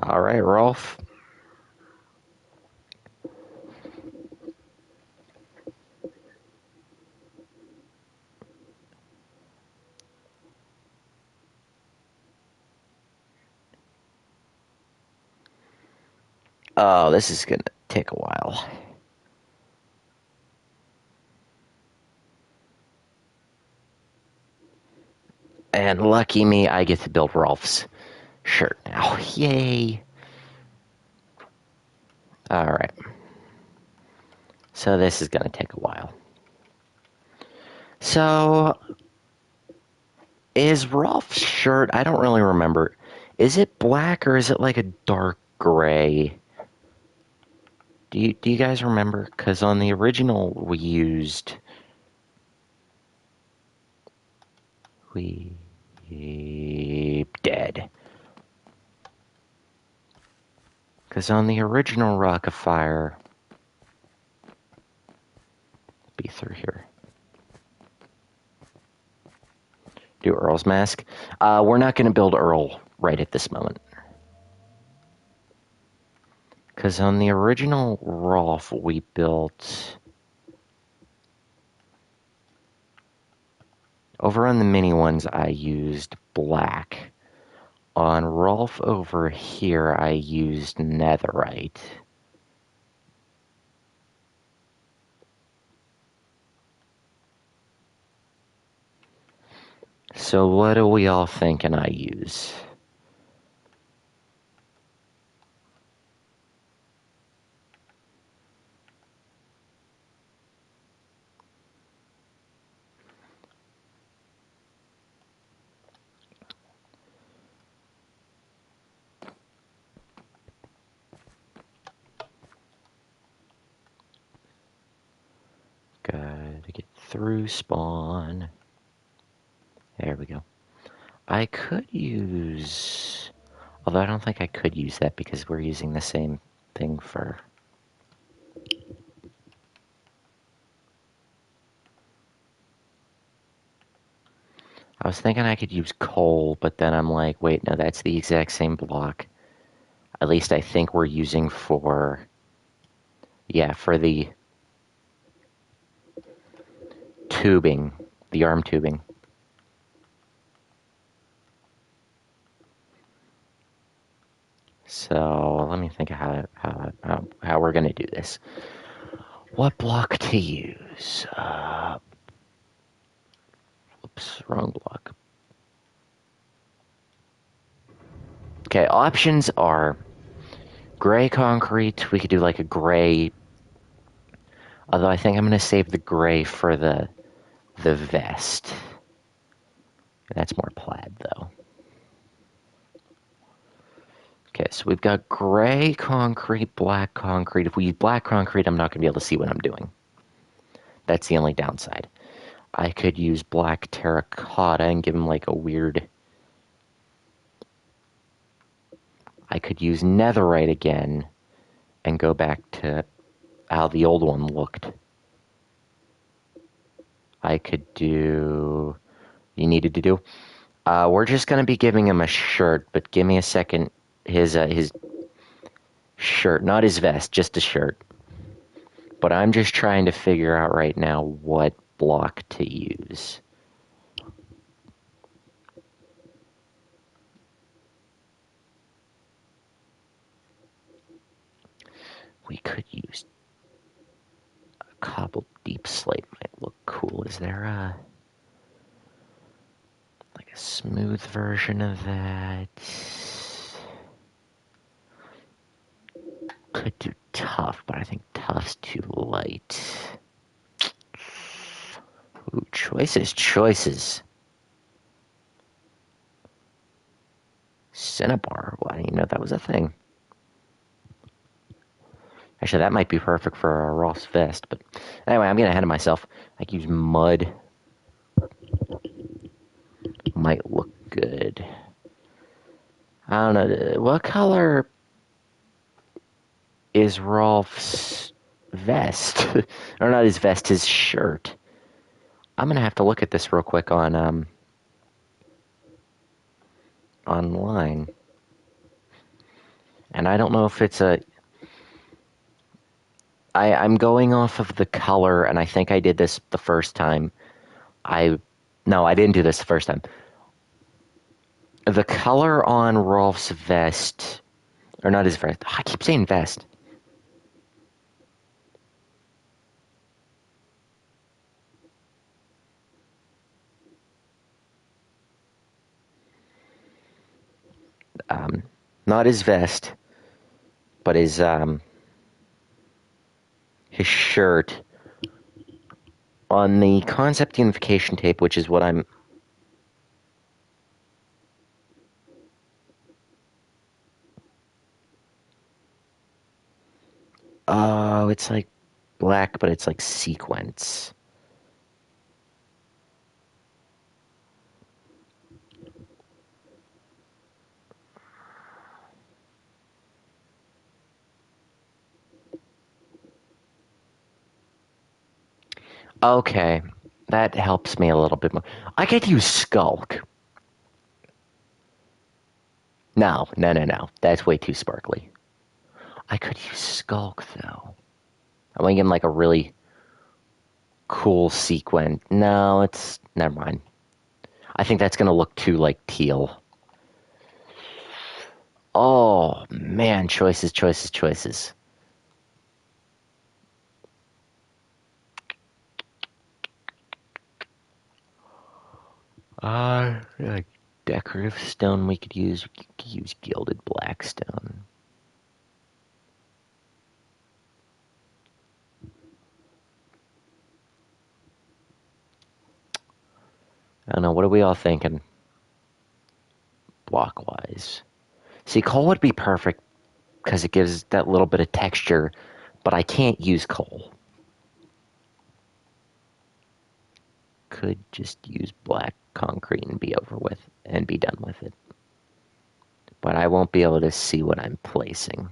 All right, Rolf. Oh, this is gonna take a while. And lucky me, I get to build Rolf's shirt now. Yay. Alright. So this is gonna take a while. So, is Rolf's shirt, I don't really remember, is it black or is it like a dark gray? Do you guys remember? Because on the original we used... We... Dead. Because on the original Rock of Fire... Be through here. Do Earl's mask. We're not going to build Earl right at this moment. Because on the original Rolf, we built... Over on the mini ones, I used black. On Rolf over here, I used netherite. So what are we all thinking I use? Gotta get through spawn. There we go. I could use... Although I don't think I could use that because we're using the same thing for... I was thinking I could use coal, but then I'm like, wait, no, that's the exact same block. At least I think we're using for... Yeah, for the tubing, the arm tubing. So let me think of how we're gonna do this. What block to use? Oops, wrong block. Okay, options are gray concrete. We could do like a gray. Although I think I'm gonna save the gray for the vest. That's more plaid though. Okay, so we've got gray concrete, black concrete. If we use black concrete, I'm not gonna be able to see what I'm doing. That's the only downside. I could use black terracotta and give him like a weird... I could use netherite again and go back to how the old one looked. I could do... You needed to do? We're just going to be giving him a shirt, but give me a second. His shirt, not his vest, just a shirt. But I'm just trying to figure out right now what block to use. We could use a cobbled deep slate. Might look cool. Is there a smooth version of that? Could do tough, but I think tough's too light. Ooh, choices. Cinnabar. Well, I didn't even know that was a thing. Actually, that might be perfect for a Ross vest, but anyway, I'm getting ahead of myself. I could use mud. Might look good. I don't know. What color is Rolf's vest? Or not his vest, his shirt. I'm gonna have to look at this real quick on online. And I don't know if it's a... I'm going off of the color, and I think I did this the first time. No, I didn't do this the first time. The color on Rolf's vest, or not his vest, I keep saying vest. Not his vest, but his shirt on the concept unification tape, which is what I'm... Oh, it's like black, but it's like sequence. Okay, that helps me a little bit more. I could use Skulk. No. That's way too sparkly. I could use Skulk, though. I'm thinking like a really cool sequin. No, it's... Never mind. I think that's gonna look too, like, teal. Oh, man, choices. Like decorative stone we could use. We could use gilded black stone. I don't know, what are we all thinking? Block-wise. See, coal would be perfect because it gives that little bit of texture, but I can't use coal. could just use black concrete and be over with and be done with it. But I won't be able to see what I'm placing.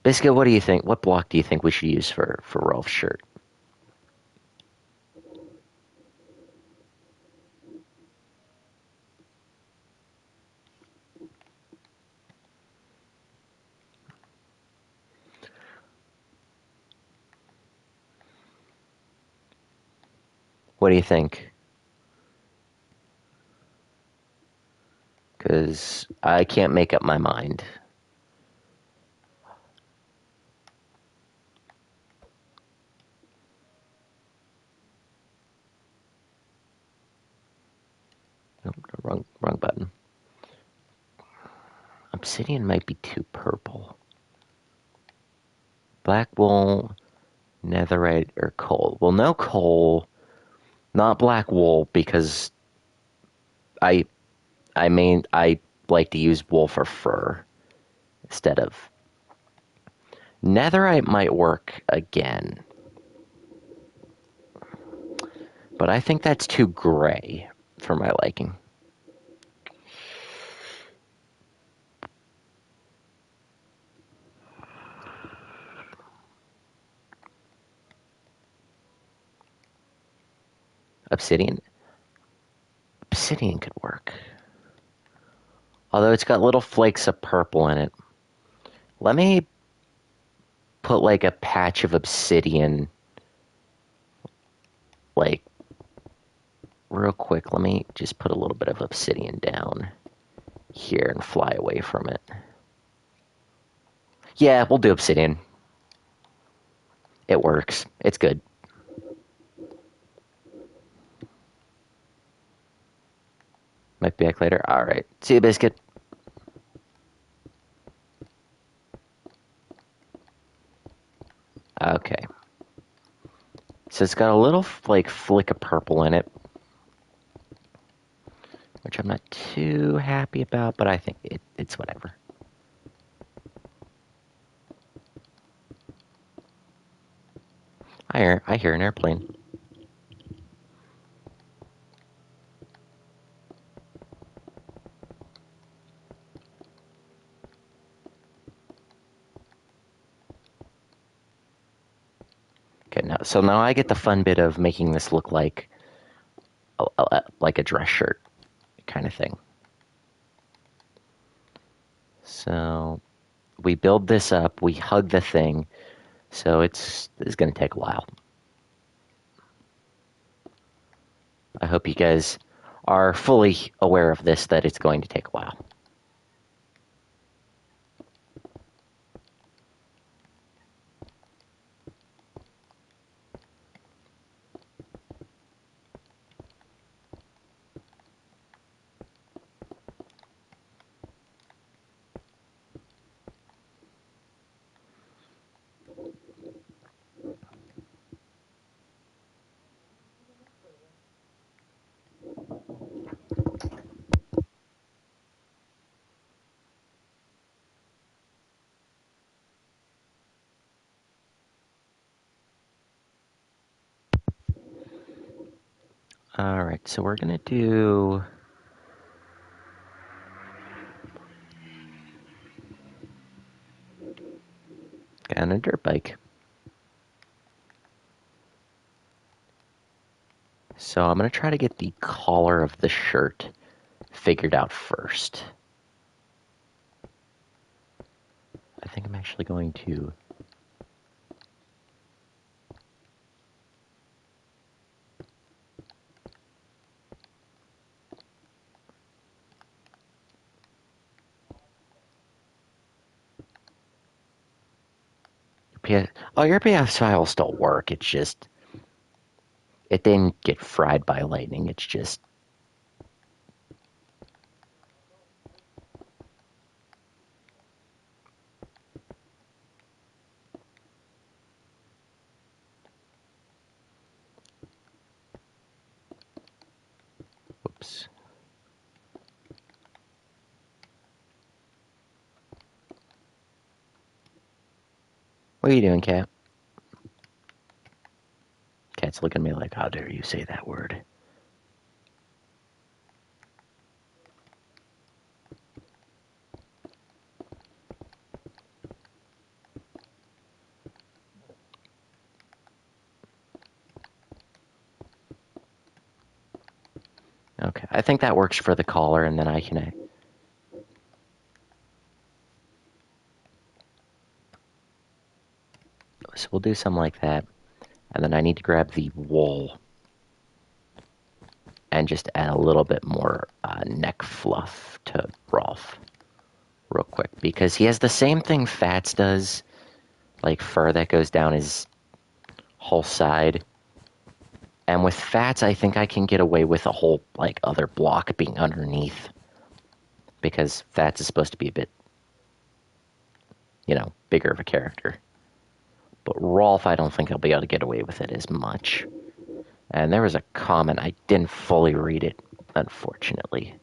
Biscuit, what do you think? What block do you think we should use for Rolf's shirt? What do you think? Because I can't make up my mind. Nope, wrong button. Obsidian might be too purple. Black wool, netherite, or coal. Well, no coal, not black wool, because I I like to use wool for fur instead of netherite might work again. But I think that's too gray for my liking. Obsidian? Obsidian could work. Although it's got little flakes of purple in it. Let me put like a patch of obsidian, like, real quick. Let me just put a little bit of obsidian down here and fly away from it. Yeah, we'll do obsidian. It works. It's good. Might be back later. Alright. See you, Biscuit. Okay. So it's got a little, like, flick of purple in it, which I'm not too happy about, but I think it's whatever. I hear an airplane. Okay, so now I get the fun bit of making this look like like a dress shirt kind of thing. So we build this up, we hug the thing, so it's going to take a while. I hope you guys are fully aware of this, that it's going to take a while. Alright, so we're going to do... on a dirt bike. So I'm going to try to get the collar of the shirt figured out first. I think I'm actually going to... your PS5 will still work. It's just... it didn't get fried by lightning. It's just... oops. What are you doing, Cat? Cat's looking at me like, how dare you say that word? Okay, I think that works for the caller, and then I can... So we'll do something like that. And then I need to grab the wool and just add a little bit more neck fluff to Rolf real quick. Because he has the same thing Fats does, like fur that goes down his whole side. And with Fats, I think I can get away with a whole, like, other block being underneath. Because Fats is supposed to be a bit, bigger of a character. But Rolf, I don't think I'll be able to get away with it as much. And there was a comment, I didn't fully read it, unfortunately.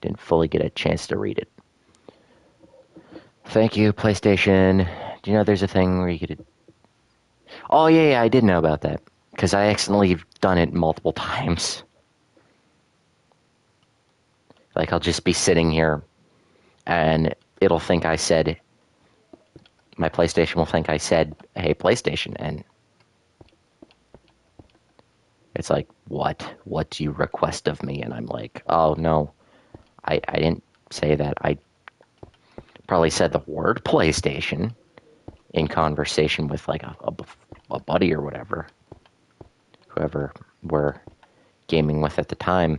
Didn't fully get a chance to read it. Thank you, PlayStation. Do you know there's a thing where you could... Oh, yeah, I did know about that. Because I accidentally done it multiple times. Like, I'll just be sitting here, and it'll think I said... My PlayStation will think I said, hey, PlayStation, and... It's like, what? What do you request of me? And I'm like, oh, no. I didn't say that. I probably said the word PlayStation in conversation with, like, a buddy or whatever. Whoever we're gaming with at the time.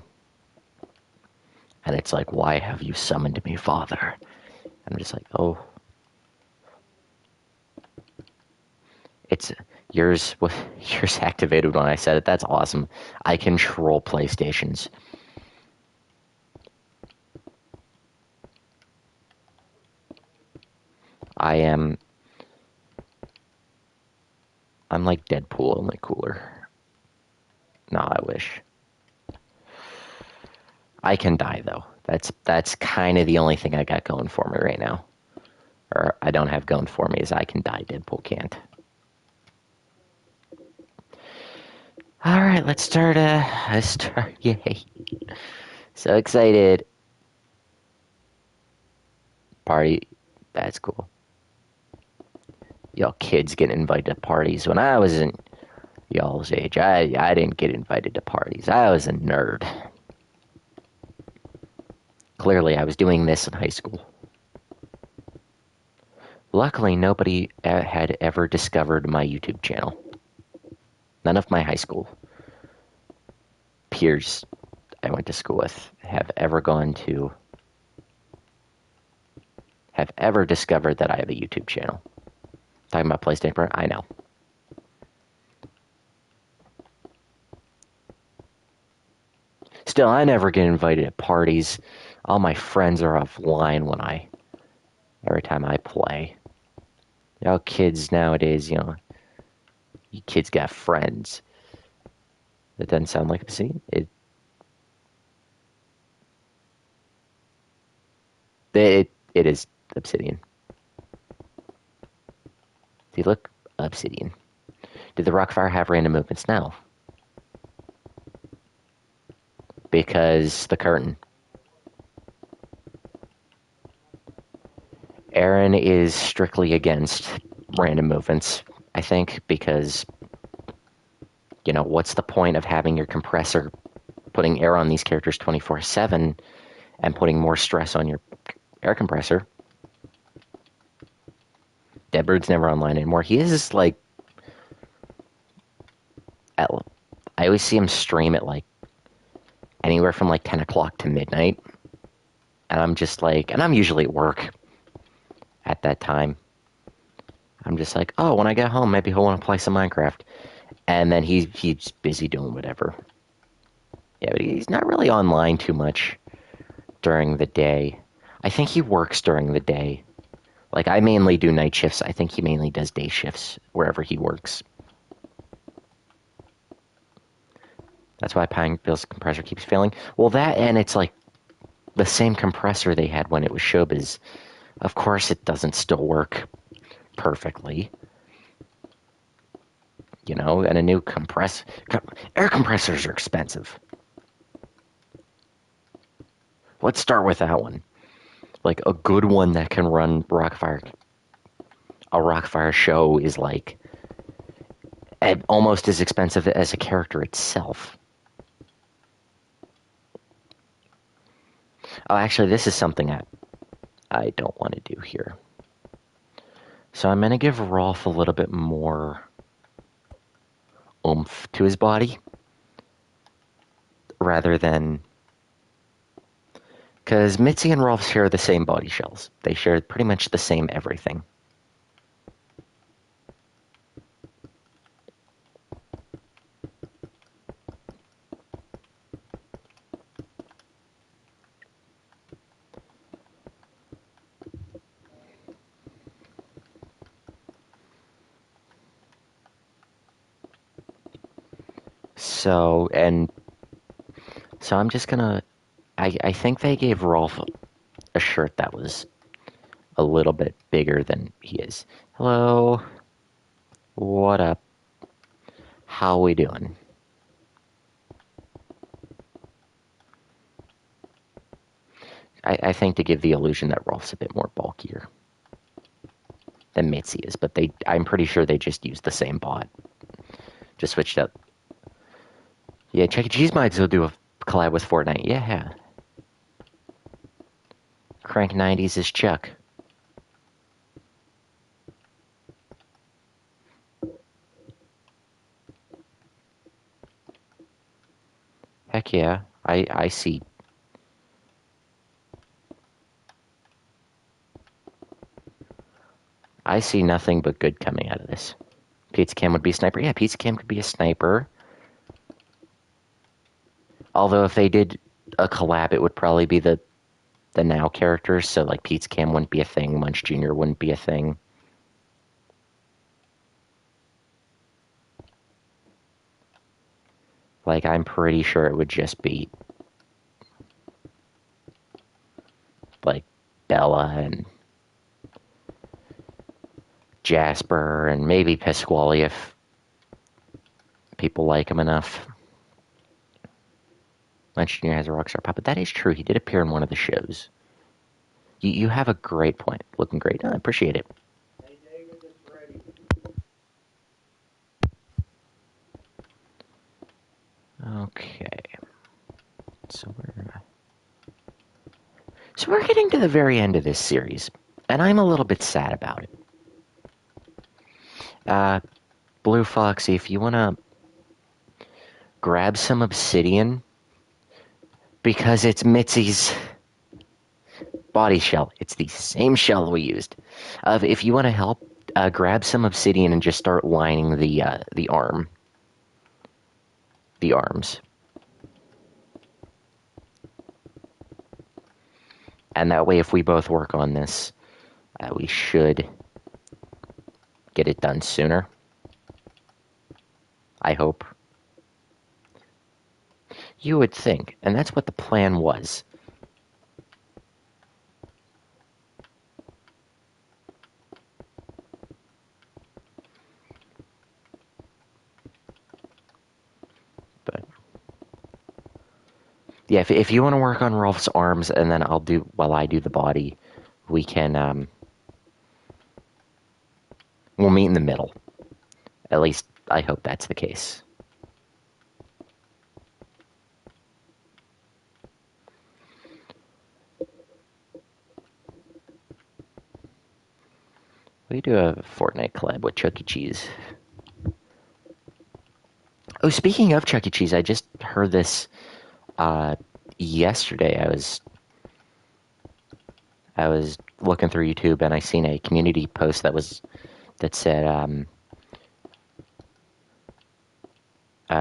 And it's like, why have you summoned me, Father? And I'm just like, oh. It's yours activated when I said it. That's awesome. I control PlayStations. I'm like Deadpool, only cooler. No, I wish. I can die, though. That's kind of the only thing I got going for me right now. Or I don't have going for me is I can die. Deadpool can't. All right, let's start. Yay! So excited. Party. That's cool. Y'all kids get invited to parties. When I was in y'all's age, I didn't get invited to parties. I was a nerd. Clearly, I was doing this in high school. Luckily, nobody had ever discovered my YouTube channel. None of my high school peers I went to school with have ever discovered that I have a YouTube channel. Talking about PlayStation, I know. Still, I never get invited to parties. All my friends are offline every time I play. Y'all kids nowadays, you kids got friends. That doesn't sound like obscene. It is Obsidian. If you look, Obsidian. Did the Rockfire have random movements? No. Because the curtain. Aaron is strictly against random movements, I think, because, what's the point of having your compressor putting air on these characters 24/7 and putting more stress on your air compressor? Deadbird's never online anymore. He is, like... I always see him stream at, like, anywhere from, like, 10 o'clock to midnight. And I'm just like... And I'm usually at work at that time. I'm just like, oh, when I get home, maybe he'll want to play some Minecraft. And then he's busy doing whatever. Yeah, but he's not really online too much during the day. I think he works during the day. Like, I mainly do night shifts. I think he mainly does day shifts wherever he works. That's why Pineville's compressor keeps failing. Well, that, and it's like the same compressor they had when it was Showbiz. Of course, it doesn't still work perfectly. And a new air compressors are expensive. Let's start with that one. Like, a good one that can run Rockfire. A Rockfire show is, like, almost as expensive as a character itself. Oh, actually, this is something I don't want to do here. So I'm going to give Rolf a little bit more oomph to his body rather than... Because Mitzi and Rolf share the same body shells. They share pretty much the same everything. So, and so I'm just gonna... I think they gave Rolf a shirt that was a little bit bigger than he is. Hello. What up? How we doing? I think to give the illusion that Rolf's a bit more bulkier than Mitzi is, but I'm pretty sure they just used the same bot. Just switched up. Yeah, Chuck E. Cheese might still do a collab with Fortnite. Yeah. Crank 90s is Chuck. Heck yeah. I see. I see nothing but good coming out of this. Pizza Cam would be a sniper. Yeah, Pizza Cam could be a sniper. Although if they did a collab, it would probably be the now characters. So like Pizza Cam wouldn't be a thing. Munch Jr. wouldn't be a thing. Like I'm pretty sure it would just be like Bella and Jasper and maybe Pasquale if people like him enough. Munch Jr. has a Rockstar Pop, but that is true. He did appear in one of the shows. You have a great point. Looking great. I appreciate it. Hey, David, it's ready. Okay. So we're getting to the very end of this series, and I'm a little bit sad about it. Blue Foxy, if you want to grab some obsidian, because it's Mitzi's body shell. It's the same shell we used. If you want to help, grab some obsidian and just start lining the arms. And that way, if we both work on this, we should get it done sooner. I hope. You would think, and that's what the plan was. But yeah, if you want to work on Rolf's arms, and then while I do the body, we can we'll meet in the middle. At least I hope that's the case. We do a Fortnite collab with Chuck E. Cheese. Oh, speaking of Chuck E. Cheese, I just heard this yesterday. I was looking through YouTube and I seen a community post that said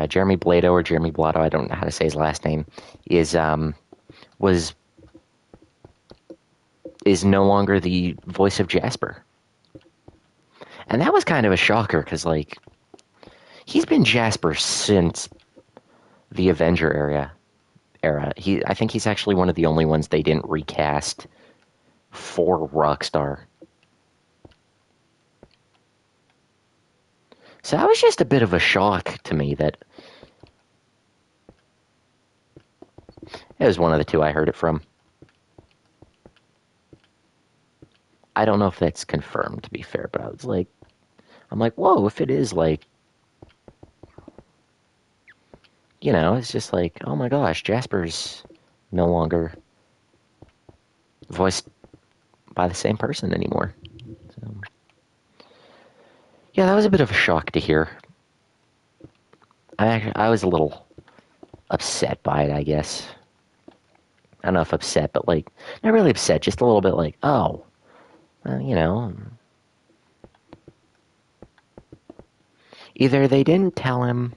Jeremy Blado or Jeremy Blotto, I don't know how to say his last name, is no longer the voice of Jasper. And that was kind of a shocker because like he's been Jasper since the Avenger era. I think he's actually one of the only ones they didn't recast for Rockstar. So that was just a bit of a shock to me that it was one of the two I heard it from. I don't know if that's confirmed, to be fair, but I'm like, whoa, if it is like, it's just like, oh my gosh, Jasper's no longer voiced by the same person anymore. So, yeah, that was a bit of a shock to hear. I was a little upset by it, I guess. I don't know if upset, but like, not really upset, just a little bit like, oh, you know, either they didn't tell him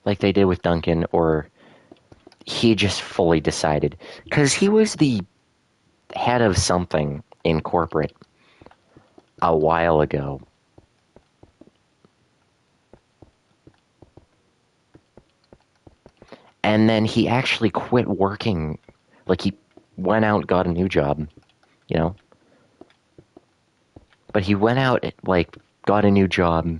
like they did with Duncan, or he just fully decided. Because he was the head of something in corporate a while ago. And then he actually quit working. Like, he went out and got a new job, you know? But he went out, like, got a new job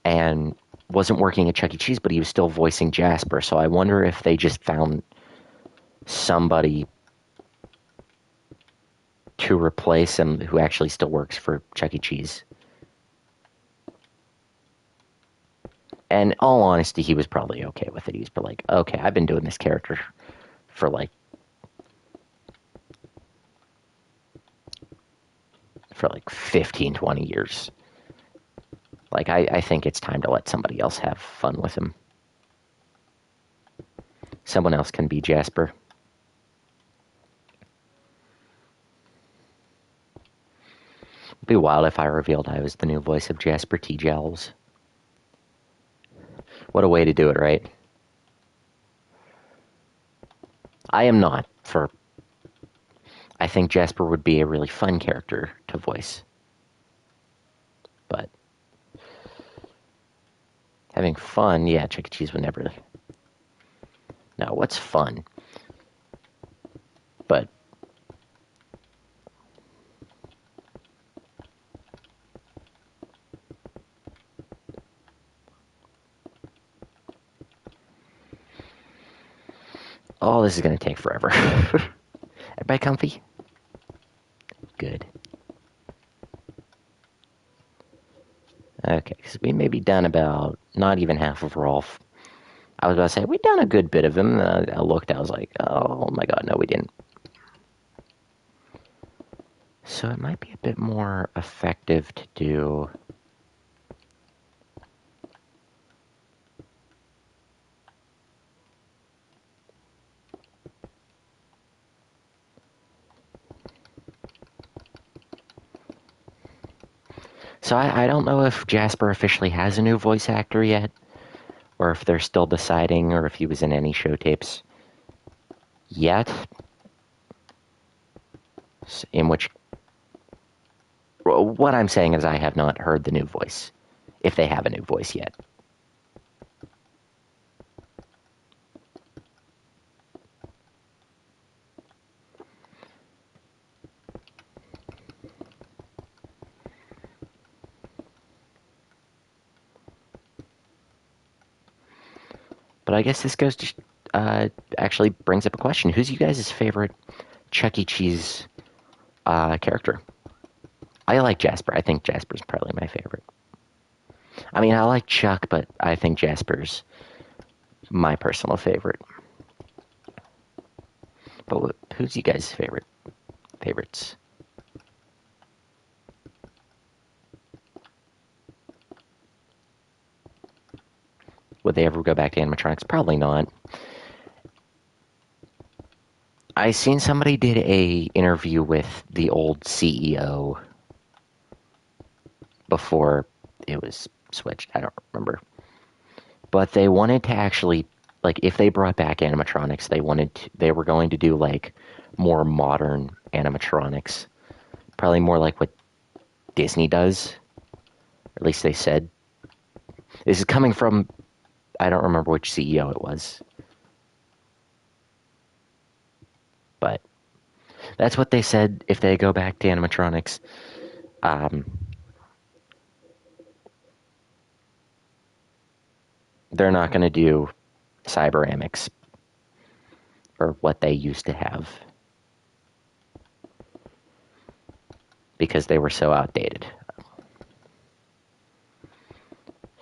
and wasn't working at Chuck E. Cheese, but he was still voicing Jasper. So I wonder if they just found somebody to replace him who actually still works for Chuck E. Cheese. And in all honesty, he was probably okay with it. He was like, okay, I've been doing this character for like 15, 20 years. Like, I think it's time to let somebody else have fun with him. Someone else can be Jasper. It'd be wild if I revealed I was the new voice of Jasper T. Jowls. What a way to do it, right? I am not, for I think Jasper would be a really fun character to voice. But having fun, yeah, Chuck E. Cheese would never. No, what's fun? But oh, this is gonna take forever. Everybody comfy? Good. Okay, because we may be done about not even half of Rolf. I was about to say, we've done a good bit of him. I looked, I was like, oh my god, no, we didn't. So it might be a bit more effective to do. So I don't know if Jasper officially has a new voice actor yet, or if they're still deciding, or if he was in any show tapes yet. In which, what I'm saying is I have not heard the new voice, if they have a new voice yet. But I guess this goes to, actually brings up a question. Who's you guys' favorite Chuck E. Cheese character? I like Jasper. I think Jasper's probably my favorite. I mean, I like Chuck, but I think Jasper's my personal favorite. But who's you guys' favorites? Would they ever go back to animatronics? Probably not. I seen somebody did a interview with the old CEO before it was switched. I don't remember. But they wanted to actually, like, if they brought back animatronics, they were going to do like more modern animatronics. Probably more like what Disney does. At least they said. This is coming from, I don't remember which CEO it was. But that's what they said if they go back to animatronics. They're not going to do Cyberamics or what they used to have because they were so outdated.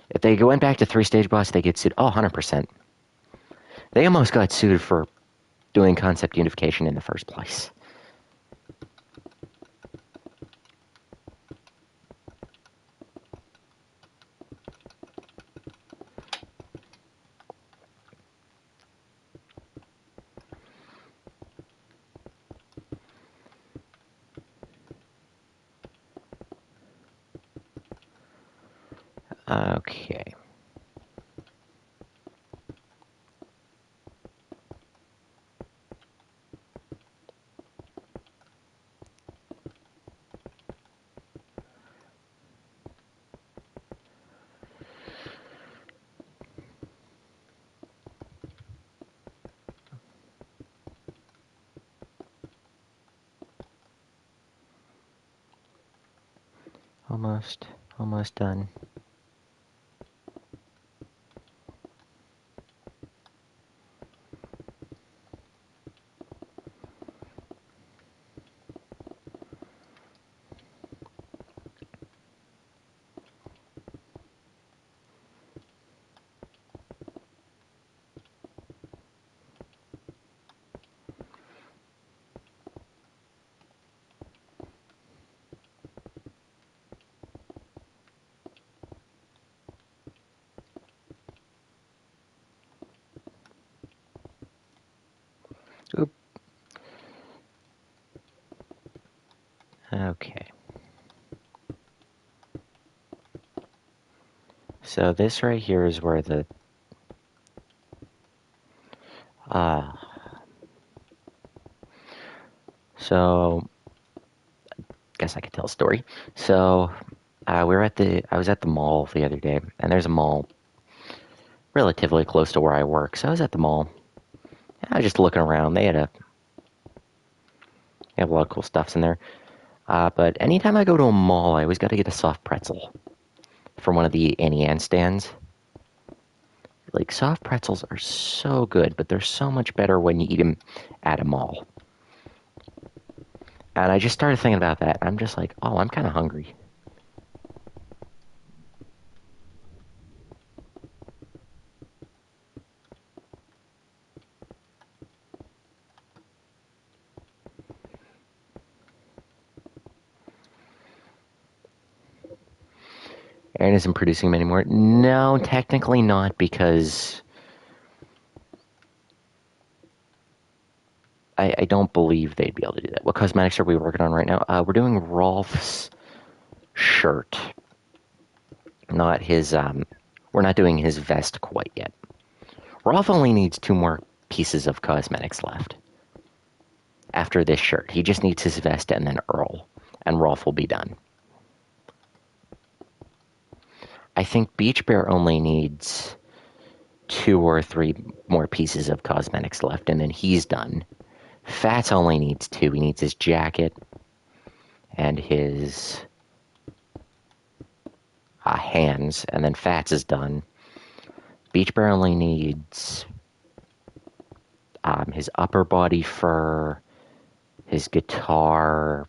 If they went back to three-stage boss, they get sued. Oh, 100%. They almost got sued for doing concept unification in the first place. Okay. Almost done. Oop. Okay. So this right here is where the so guess I could tell a story. So I was at the mall the other day, and there's a mall relatively close to where I work. So I was at the mall. I was just looking around. They have a lot of cool stuffs in there. But anytime I go to a mall, I always got to get a soft pretzel from one of the Annie Ann stands. Like, soft pretzels are so good, but they're so much better when you eat them at a mall. And I just started thinking about that. I'm just like, oh, I'm kind of hungry. Aaron isn't producing them anymore. No, technically not, because I don't believe they'd be able to do that. What cosmetics are we working on right now? We're doing Rolf's shirt. Not his, we're not doing his vest quite yet. Rolf only needs 2 more pieces of cosmetics left. After this shirt, he just needs his vest and then Earl, and Rolf will be done. I think Beach Bear only needs 2 or 3 more pieces of cosmetics left, and then he's done. Fats only needs 2. He needs his jacket and his hands, and then Fats is done. Beach Bear only needs his upper body fur, his guitar,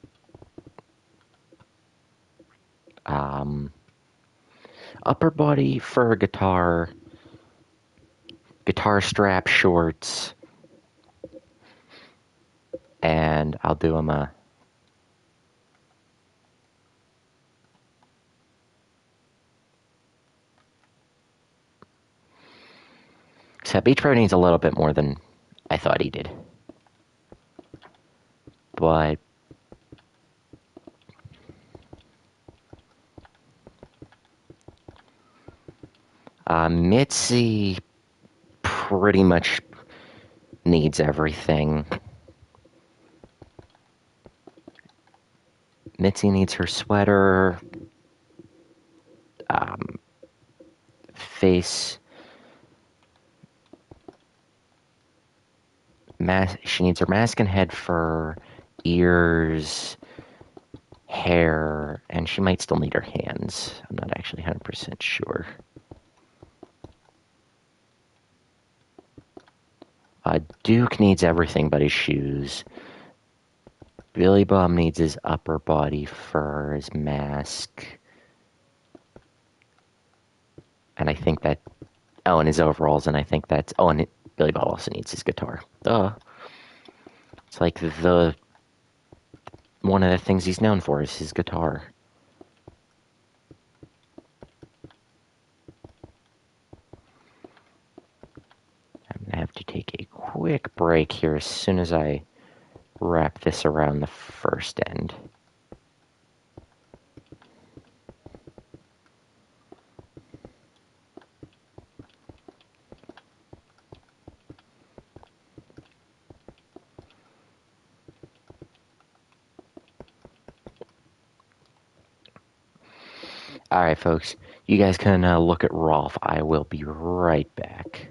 upper body fur, guitar strap, shorts, and I'll do him a except Beach Bear needs a little bit more than I thought he did. But Mitzi pretty much needs everything. Mitzi needs her sweater, face, mask. She needs her mask and head fur, ears, hair, and she might still need her hands. I'm not actually 100% sure. Duke needs everything but his shoes. Billy Bob needs his upper body fur, his mask. And I think that... Oh, and his overalls, and I think that's... Oh, and Billy Bob also needs his guitar. Duh. It's like the... One of the things he's known for is his guitar. I'm going to have to take a quick break here as soon as I wrap this around the first end. All right, folks. You guys can look at Rolf. I will be right back.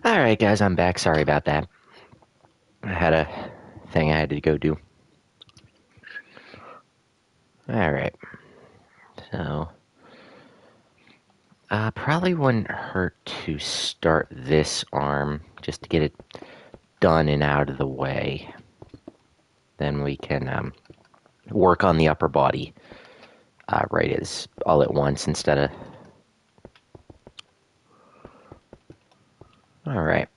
Alright, guys, I'm back. Sorry about that. I had a thing I had to go do. Alright, so. Probably wouldn't hurt to start this arm just to get it done and out of the way. Then we can work on the upper body right as all at once instead of. All right.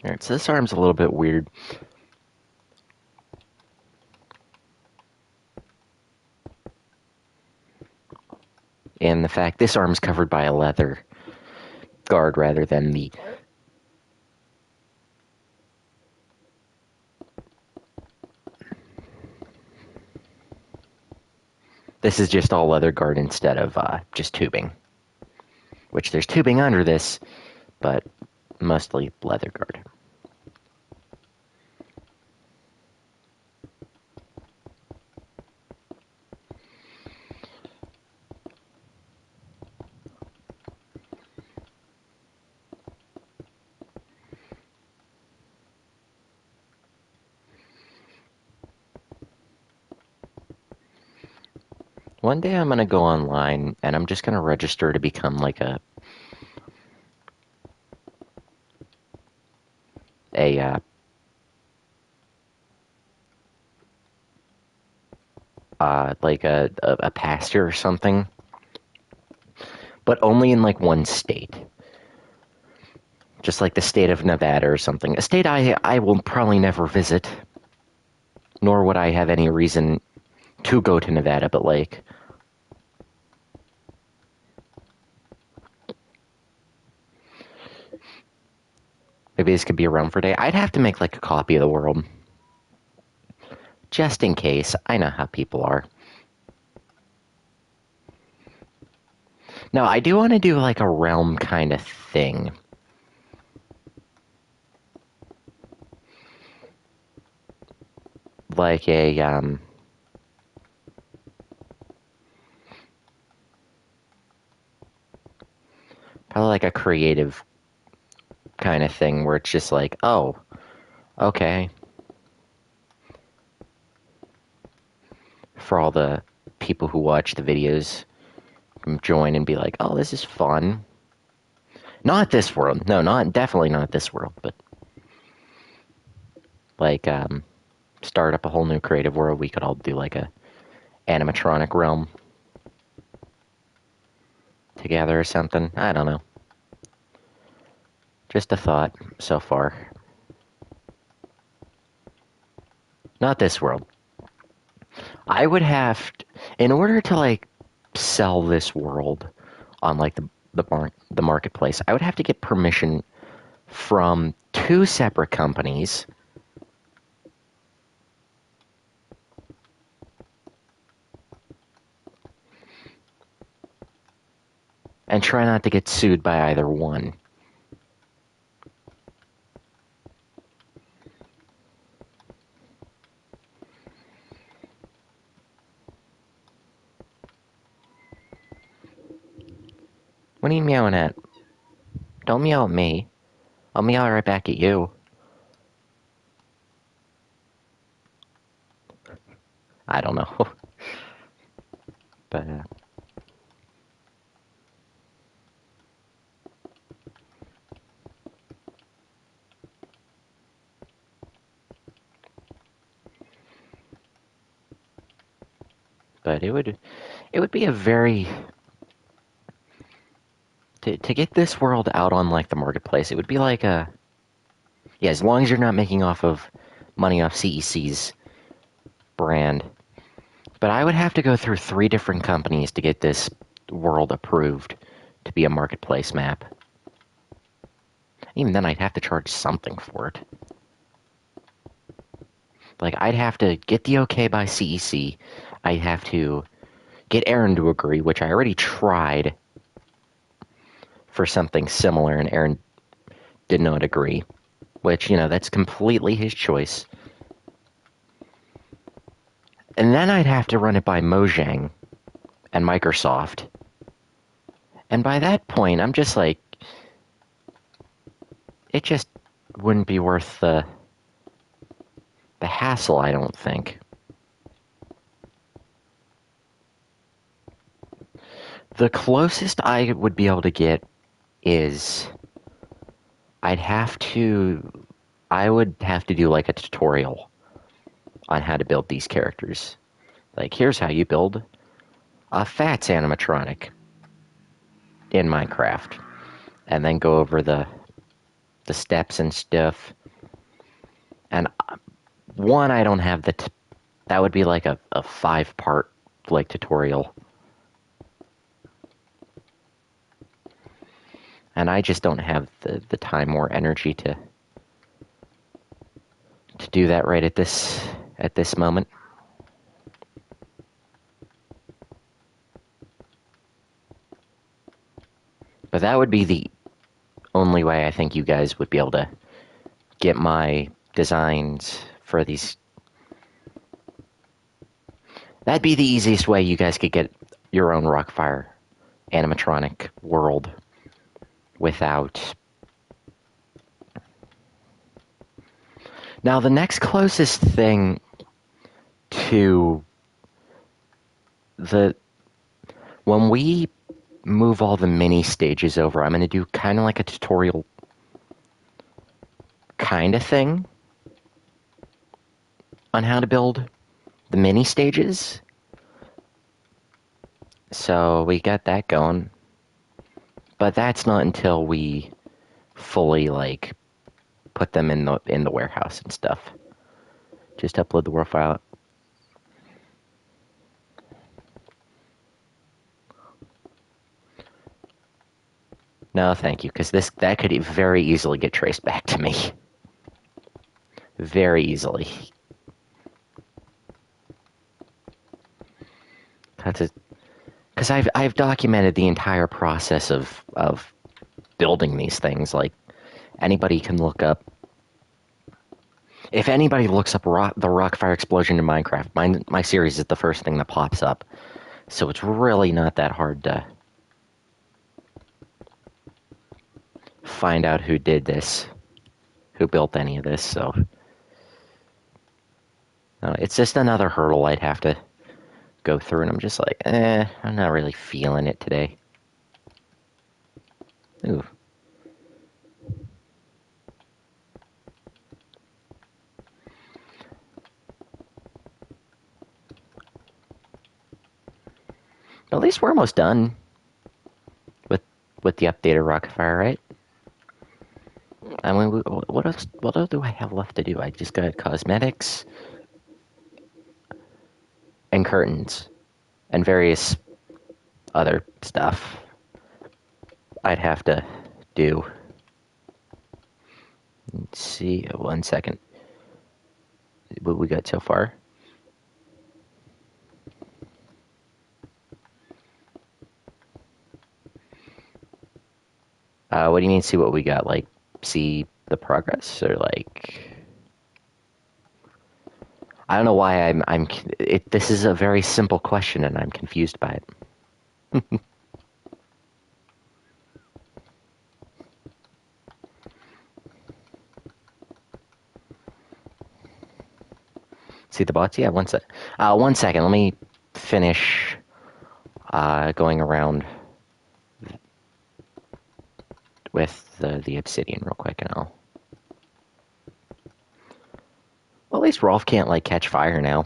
All right. So this arm's a little bit weird. And the fact this arm's covered by a leather guard rather than the. This is just all leather guard instead of just tubing. Which there's tubing under this, but mostly leather guard. One day I'm going to go online and I'm just going to register to become like a like a pastor or something, but only in like one state. Just like the state of Nevada or something. A state I will probably never visit, nor would I have any reason to go to Nevada, but like. Maybe this could be around for a day. I'd have to make like a copy of the world. Just in case. I know how people are. No, I do want to do like a realm kind of thing. Like a, probably like a creative kind of thing where it's just like, oh, okay. For all the people who watch the videos, join and be like, oh, this is fun. Not this world. No, definitely not this world, but like start up a whole new creative world. We could all do like a animatronic realm together or something. I don't know. Just a thought so far. Not this world. I would have in order to like sell this world on like the marketplace, I would have to get permission from two separate companies. And try not to get sued by either one. What are you meowing at? Don't meow at me. I'll meow right back at you. I don't know. But, it would be a very to get this world out on like the marketplace. It would be like a as long as you're not making off of money off CEC's brand. But I would have to go through 3 different companies to get this world approved to be a marketplace map. Even then, I'd have to charge something for it. Like, I'd have to get the okay by CEC. I'd have to get Aaron to agree, which I already tried for something similar, and Aaron did not agree, which, that's completely his choice. And then I'd have to run it by Mojang and Microsoft. And by that point, I'm just like, it just wouldn't be worth the hassle, I don't think. The closest I would be able to get is I would have to do like a tutorial on how to build these characters. Like, here's how you build a Fats animatronic in Minecraft, and then go over the steps and stuff. And one, I don't have that would be like a 5-part like tutorial, and I just don't have the time or energy to do that right at this moment. But that would be the only way I think you guys would be able to get my designs for these. That'd be the easiest way you guys could get your own Rockfire animatronic world without. Now, the next closest thing to the. When we move all the mini stages over, I'm going to do kind of like a tutorial kind of thing on how to build the mini stages. So we got that going. But that's not until we fully like put them in the warehouse and stuff. Just upload the WAR file. No, thank you, because that could very easily get traced back to me. Very easily. Because I've documented the entire process of building these things. Like, anybody can look up. If anybody looks up the Rockfire explosion in Minecraft, my series is the first thing that pops up. So it's really not that hard to find out who did this, who built any of this. So it's just another hurdle I'd have to go through, and I'm just like, I'm not really feeling it today. Ooh. At least we're almost done with the updated Rockfire, right? I mean, what else? What else do I have left to do? I just got cosmetics and curtains and various other stuff I'd have to do. Let's see, 1 second. What we got so far? What do you mean, see what we got? Like, see the progress? Or like... I don't know why this is a very simple question and I'm confused by it. See the bots? Yeah, 1 sec. 1 second, let me finish going around with the obsidian real quick, and I'll... Well, at least Rolf can't, like, catch fire now.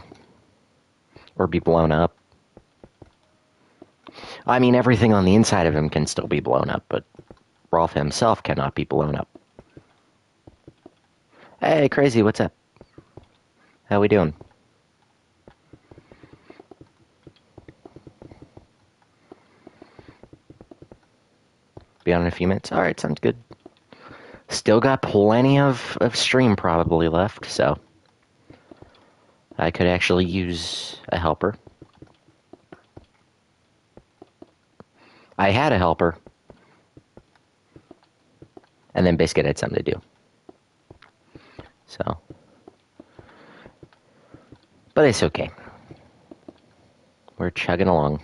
Or be blown up. I mean, everything on the inside of him can still be blown up, but Rolf himself cannot be blown up. Hey, Crazy, what's up? How we doing? Be on in a few minutes? Alright, sounds good. Still got plenty of stream probably left, so... I could actually use a helper. I had a helper. And then Biscuit had something to do. So, but it's okay. We're chugging along.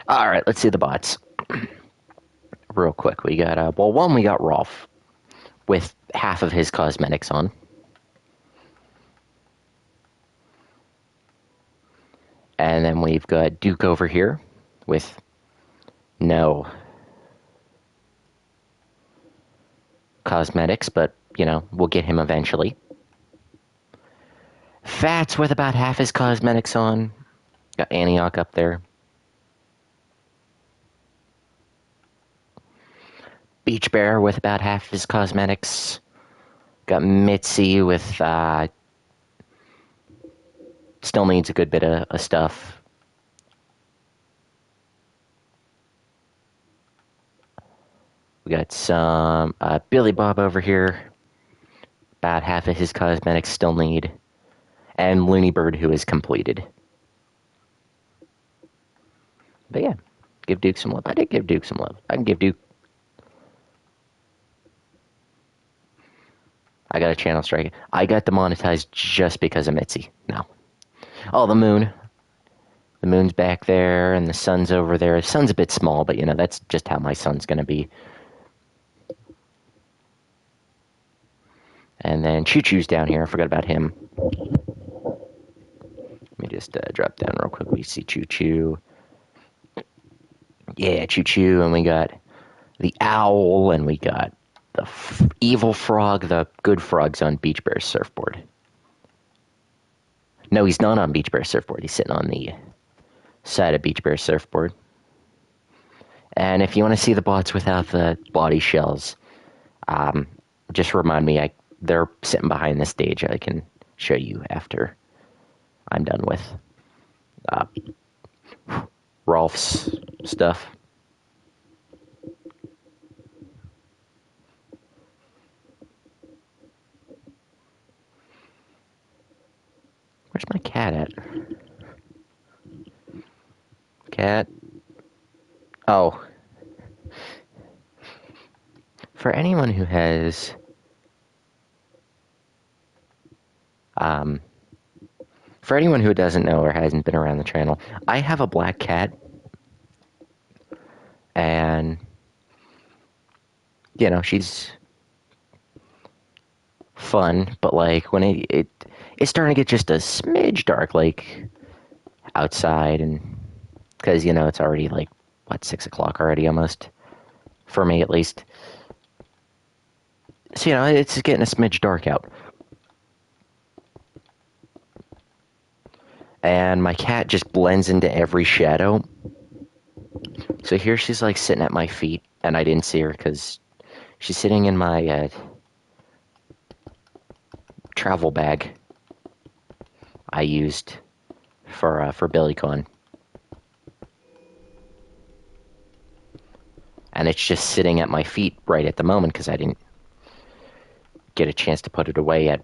All right, let's see the bots. Real quick, we got one, we got Rolf with half of his cosmetics on. And then we've got Duke over here with no cosmetics, but, you know, we'll get him eventually. Fats with about half his cosmetics on. Got Antioch up there. Beach Bear with about half his cosmetics. Got Mitzi with, still needs a good bit of stuff. We got some Billy Bob over here. About half of his cosmetics still need. And Looney Bird, who is completed. But yeah, give Duke some love. I did give Duke some love. I can give Duke. I got a channel strike. I got demonetized just because of Mitzi. No. Oh, the moon. The moon's back there, and the sun's over there. The sun's a bit small, but, you know, that's just how my sun's going to be. And then Choo Choo's down here. I forgot about him. Let me just drop down real quick. We see Choo Choo. Yeah, Choo Choo. And we got the owl, and we got the evil frog. The good frog's on Beach Bear's surfboard. No, he's not on Beach Bear's surfboard. He's sitting on the side of Beach Bear's surfboard. And if you want to see the bots without the body shells, just remind me. They're sitting behind the stage. I can show you after I'm done with Rolf's stuff. Where's my cat at? Cat. Oh. For anyone who has for anyone who doesn't know or hasn't been around the channel, I have a black cat, and, you know, she's fun, but, like, when it's starting to get just a smidge dark, like, outside, and, because, you know, it's already, like, what, 6 o'clock already, almost, for me, at least. So, you know, it's getting a smidge dark out. And my cat just blends into every shadow. So here she's, like, sitting at my feet, and I didn't see her because she's sitting in my travel bag I used for BillyCon. And it's just sitting at my feet right at the moment because I didn't get a chance to put it away yet.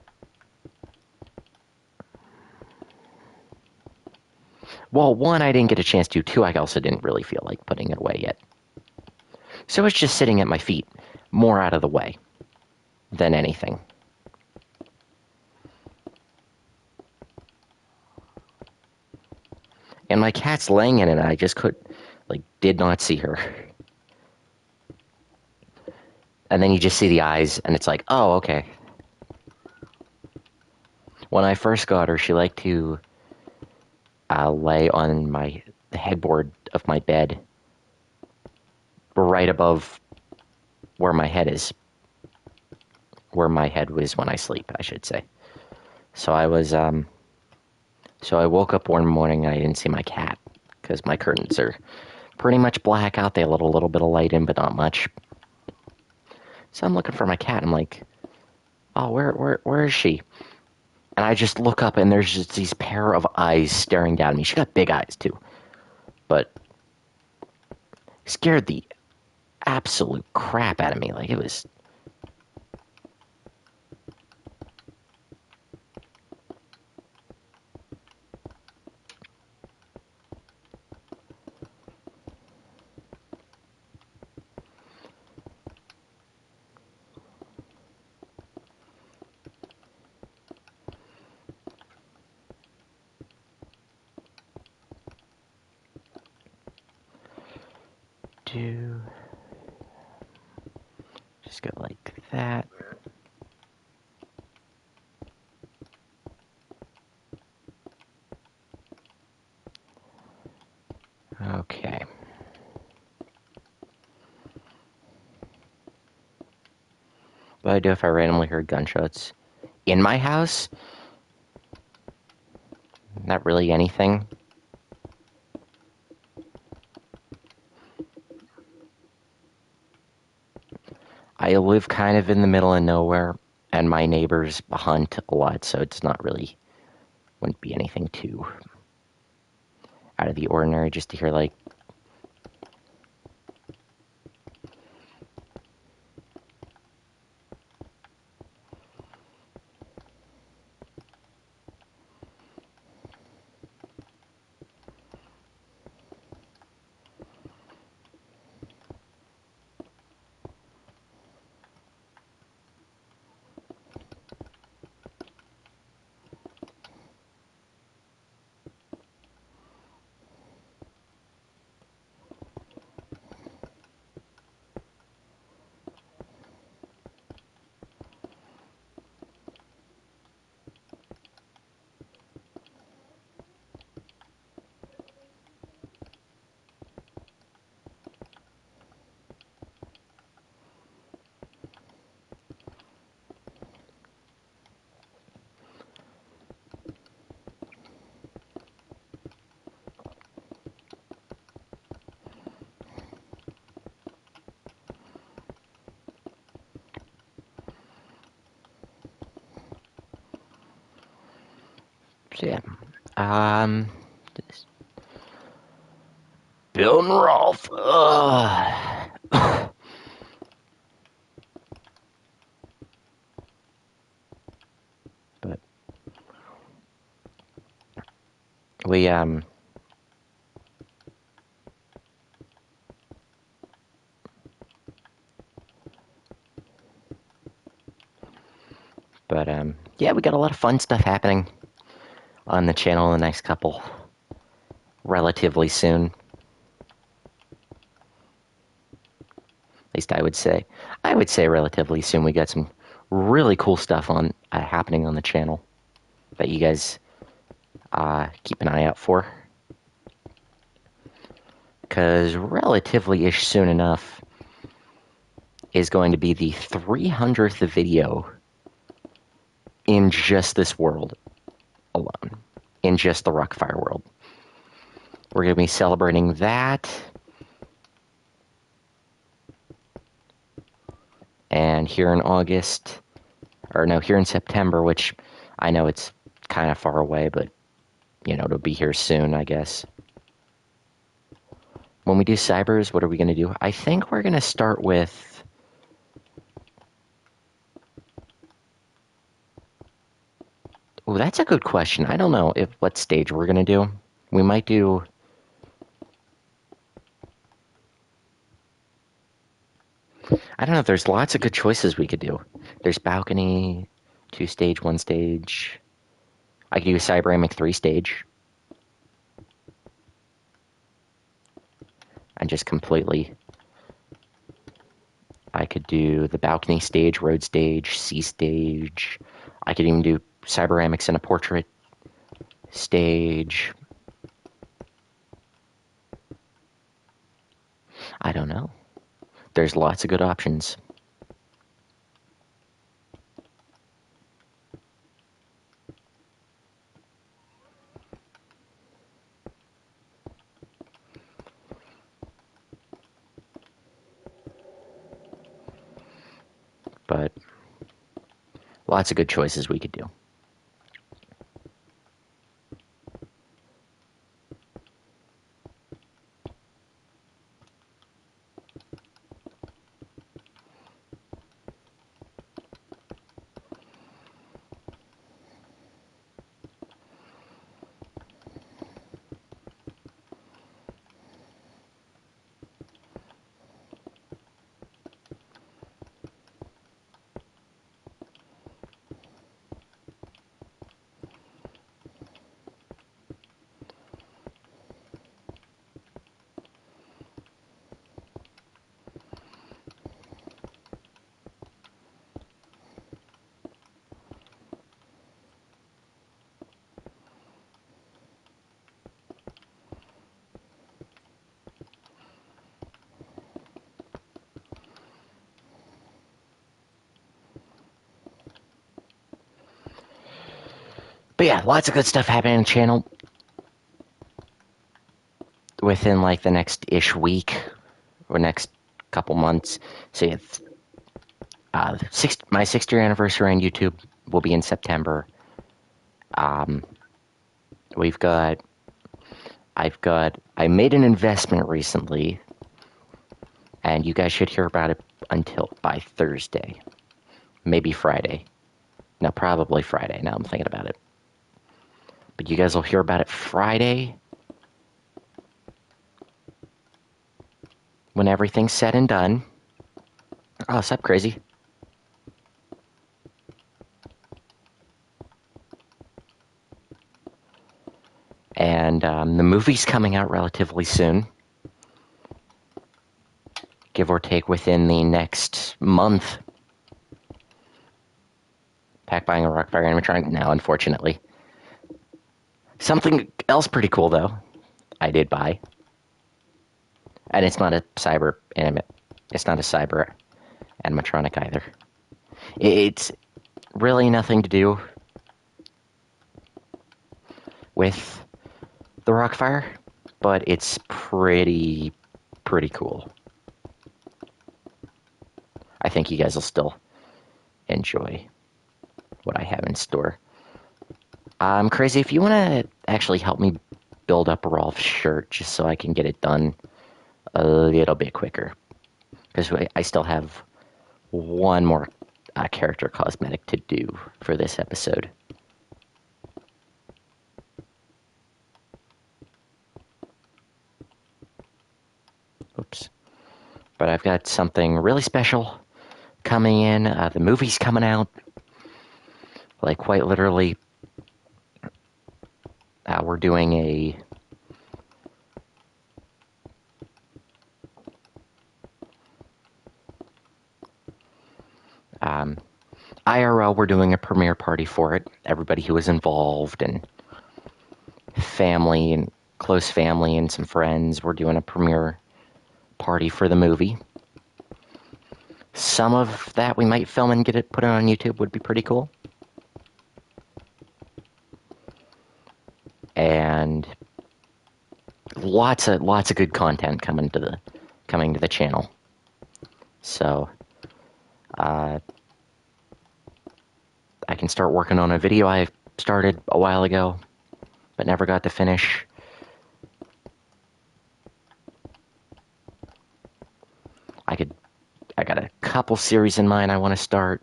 Well, one, I didn't get a chance to. Two, I also didn't really feel like putting it away yet. So it's just sitting at my feet, more out of the way than anything. And my cat's laying in it, and I just did not see her. And then you just see the eyes, and it's like, oh, okay. When I first got her, she liked to lay on the headboard of my bed, right above where my head is. Where my head was when I sleep, I should say. So I woke up one morning and I didn't see my cat, because my curtains are pretty much black out. They let a little bit of light in, but not much. So I'm looking for my cat. I'm like, oh, where is she? And I just look up, and there's just these pair of eyes staring down at me. She got big eyes, too. But scared the absolute crap out of me. Like, it was... do. Just go like that. Okay. What do I do if I randomly heard gunshots? In my house? Not really anything. I live kind of in the middle of nowhere, and my neighbors hunt a lot, so it's not really, wouldn't be anything too out of the ordinary just to hear, like, so yeah. This- Bill and Rolf. Ugh. But we yeah, we got a lot of fun stuff happening on the channel in the next couple, relatively soon. At least I would say. I would say relatively soon. We got some really cool stuff on happening on the channel that you guys keep an eye out for. Because relatively-ish soon enough is going to be the 300th video in just this world alone. In just the Rockfire world. We're going to be celebrating that. And here in August, or no, here in September, which I know it's kind of far away, but, you know, it'll be here soon, I guess. When we do Cybers, what are we going to do? I think we're going to start with... Oh, that's a good question. I don't know what stage we're going to do. We might do... I don't know, there's lots of good choices we could do. There's Balcony, 2-stage, 1-stage. I could do a Cyberamic 3-stage. And just completely... I could do the Balcony stage, Road stage, C stage. I could even do Cyberamics in a Portrait stage. I don't know. There's lots of good options. But lots of good choices we could do. But yeah, lots of good stuff happening on the channel within like the next ish week or next couple months. So it's my 6th year anniversary on YouTube will be in September. Um, we've got I made an investment recently, and you guys should hear about it until by Thursday, maybe Friday. No, probably Friday. Now I'm thinking about it. But you guys will hear about it Friday when everything's said and done. Oh, what's up, crazy? And the movie's coming out relatively soon, give or take within the next month. Pack buying a Rockfire animatronic? No, unfortunately. Something else pretty cool, though, I did buy. And it's not a cyber animatronic either. It's really nothing to do with the Rockfire, but it's pretty cool. I think you guys will still enjoy what I have in store. Crazy, if you want to actually help me build up Rolf's shirt just so I can get it done a little bit quicker, because I still have one more character cosmetic to do for this episode. Oops. But I've got something really special coming in. The movie's coming out. Like, quite literally, we're doing a IRL, we're doing a premiere party for it. Everybody who was involved, and family, and close family, and some friends, we're doing a premiere party for the movie. Some of that we might film and get it put on YouTube would be pretty cool. And lots of good content coming to the channel. So I can start working on a video I started a while ago but never got to finish. I got a couple series in mind I want to start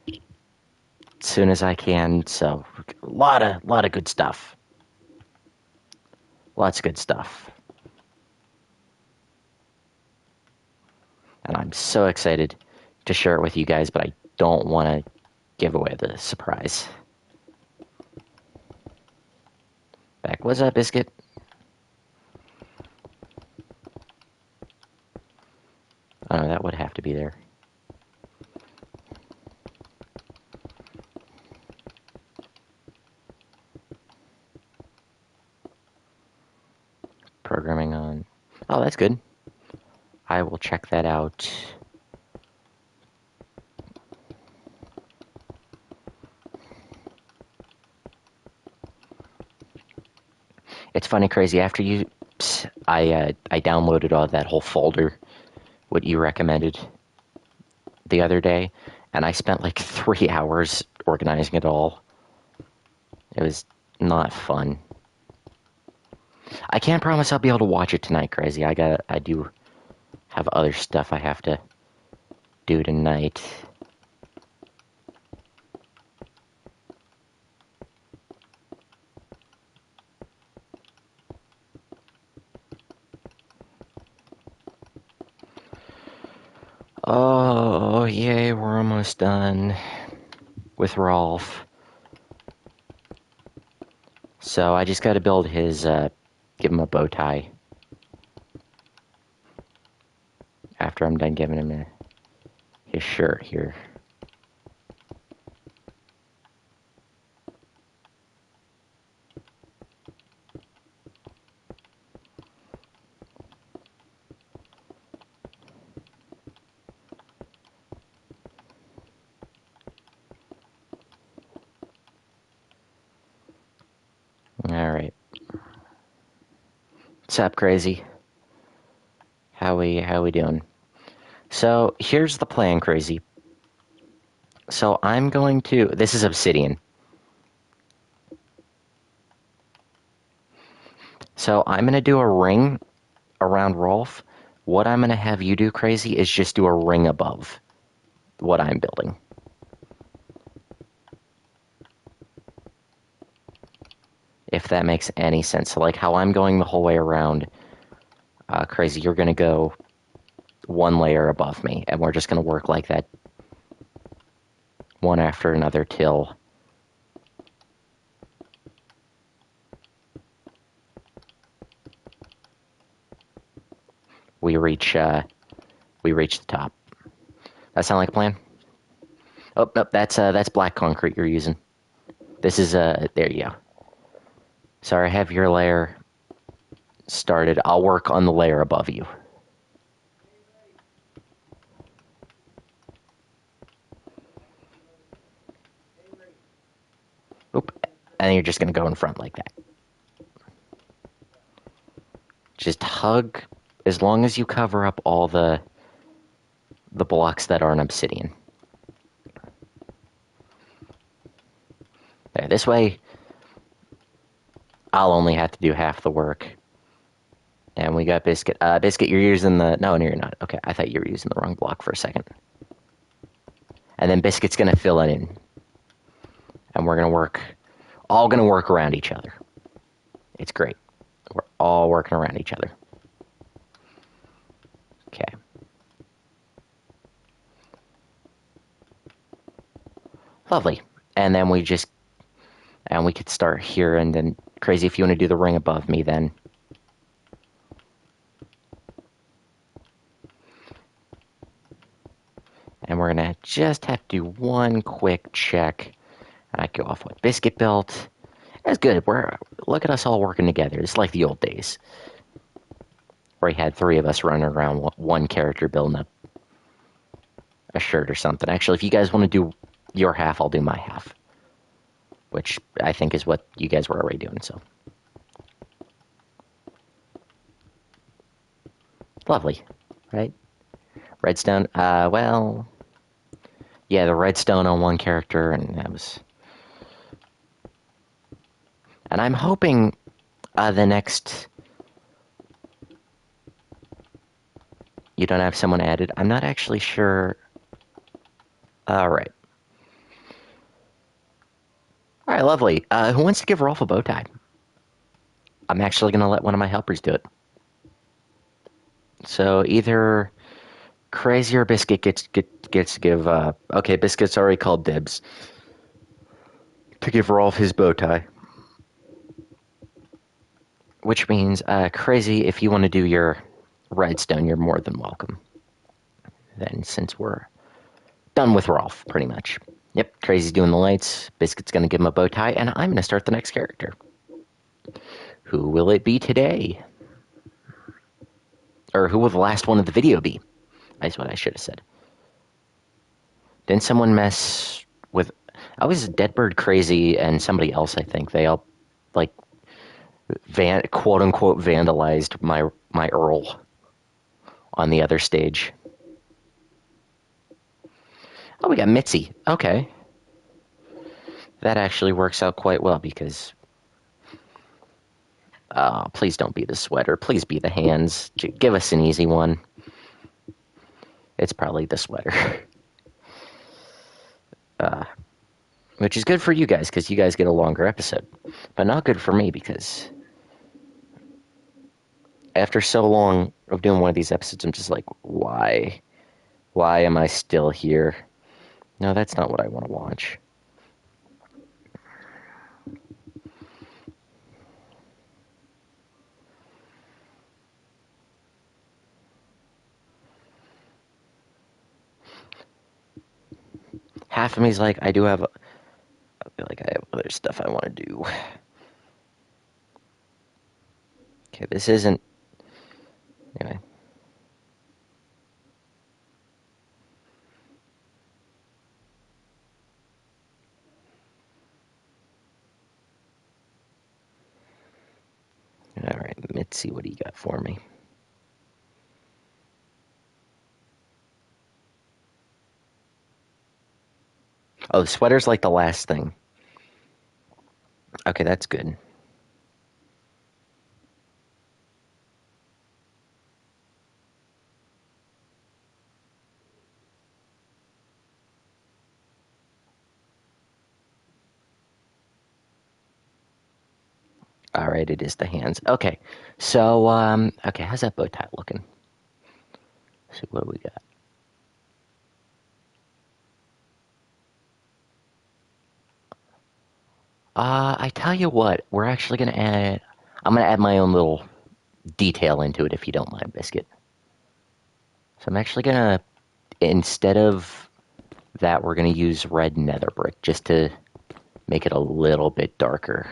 as soon as I can. So a lot of good stuff. Lots of good stuff. And I'm so excited to share it with you guys, but I don't want to give away the surprise. Back, what's up, Biscuit? Oh, that would have to be there. Programming on. Oh, that's good. I will check that out. It's funny, crazy. After I downloaded all that whole folder, what you recommended the other day, and I spent like 3 hours organizing it all. It was not fun. I can't promise I'll be able to watch it tonight, crazy. I do have other stuff I have to do tonight. Oh, yay, we're almost done with Rolf. So I just gotta build his, give him a bow tie. After I'm done giving him his shirt here. What's up, Crazy? How we doing? So here's the plan, Crazy. So I'm going to. This is obsidian. So I'm gonna do a ring around Rolf. What I'm gonna have you do, Crazy, is just do a ring above what I'm building. If that makes any sense. So like how I'm going the whole way around, Crazy, you're gonna go one layer above me, and we're just gonna work like that, one after another till we reach the top. That sound like a plan? Oh nope, that's black concrete you're using. This is there you go. Sorry, I have your layer started. I'll work on the layer above you. Oop. And you're just gonna go in front like that. Just hug as long as you cover up all the blocks that aren't obsidian. There, this way I'll only have to do half the work. And we got Biscuit. Biscuit, you're using the... No, you're not. Okay, I thought you were using the wrong block for a second. And then Biscuit's gonna fill it in. And we're all gonna work around each other. It's great. We're all working around each other. Okay. Lovely. And then we could start here, and then Crazy, if you want to do the ring above me, then. And we're gonna just have to do one quick check. And I go off what Biscuit built. That's good. Look at us all working together. It's like the old days, where he had three of us running around, one character building a shirt or something. Actually, if you guys want to do your half, I'll do my half, which I think is what you guys were already doing. So lovely, right? Redstone. Well, yeah, the redstone on one character, and that was. And I'm hoping the next. You don't have someone added. I'm not actually sure. All right. All right, lovely. Who wants to give Rolf a bow tie? I'm actually going to let one of my helpers do it. So either Crazy or Biscuit gets to give. Okay, Biscuit's already called dibs to give Rolf his bow tie. Which means, Crazy, if you want to do your redstone, you're more than welcome. Then, since we're done with Rolf, pretty much. Yep, Crazy's doing the lights. Biscuit's going to give him a bow tie, and I'm going to start the next character. Who will it be today? Or who will the last one of the video be? That's what I should have said. Didn't someone mess with... I was Deadbird Crazy and somebody else, I think. They all, like, quote-unquote vandalized my Earl on the other stage. Oh, we got Mitzi. Okay. That actually works out quite well because... please don't be the sweater. Please be the hands. Give us an easy one. It's probably the sweater. Which is good for you guys, because you guys get a longer episode. But not good for me, because... after so long of doing one of these episodes, I'm just like, why? Why am I still here? No, that's not what I want to watch. Half of me's like, I feel like I have other stuff I want to do. Okay, this isn't... Anyway. Alright, Let's see what he got for me. Oh, the sweater's like the last thing. Okay, that's good. All right, it is the hands. Okay, so okay, how's that bow tie looking? Let's see what do we got. I tell you what, we're actually gonna add. I'm gonna add my own little detail into it if you don't mind, Biscuit. So I'm actually gonna, instead of that, we're gonna use red nether brick just to make it a little bit darker.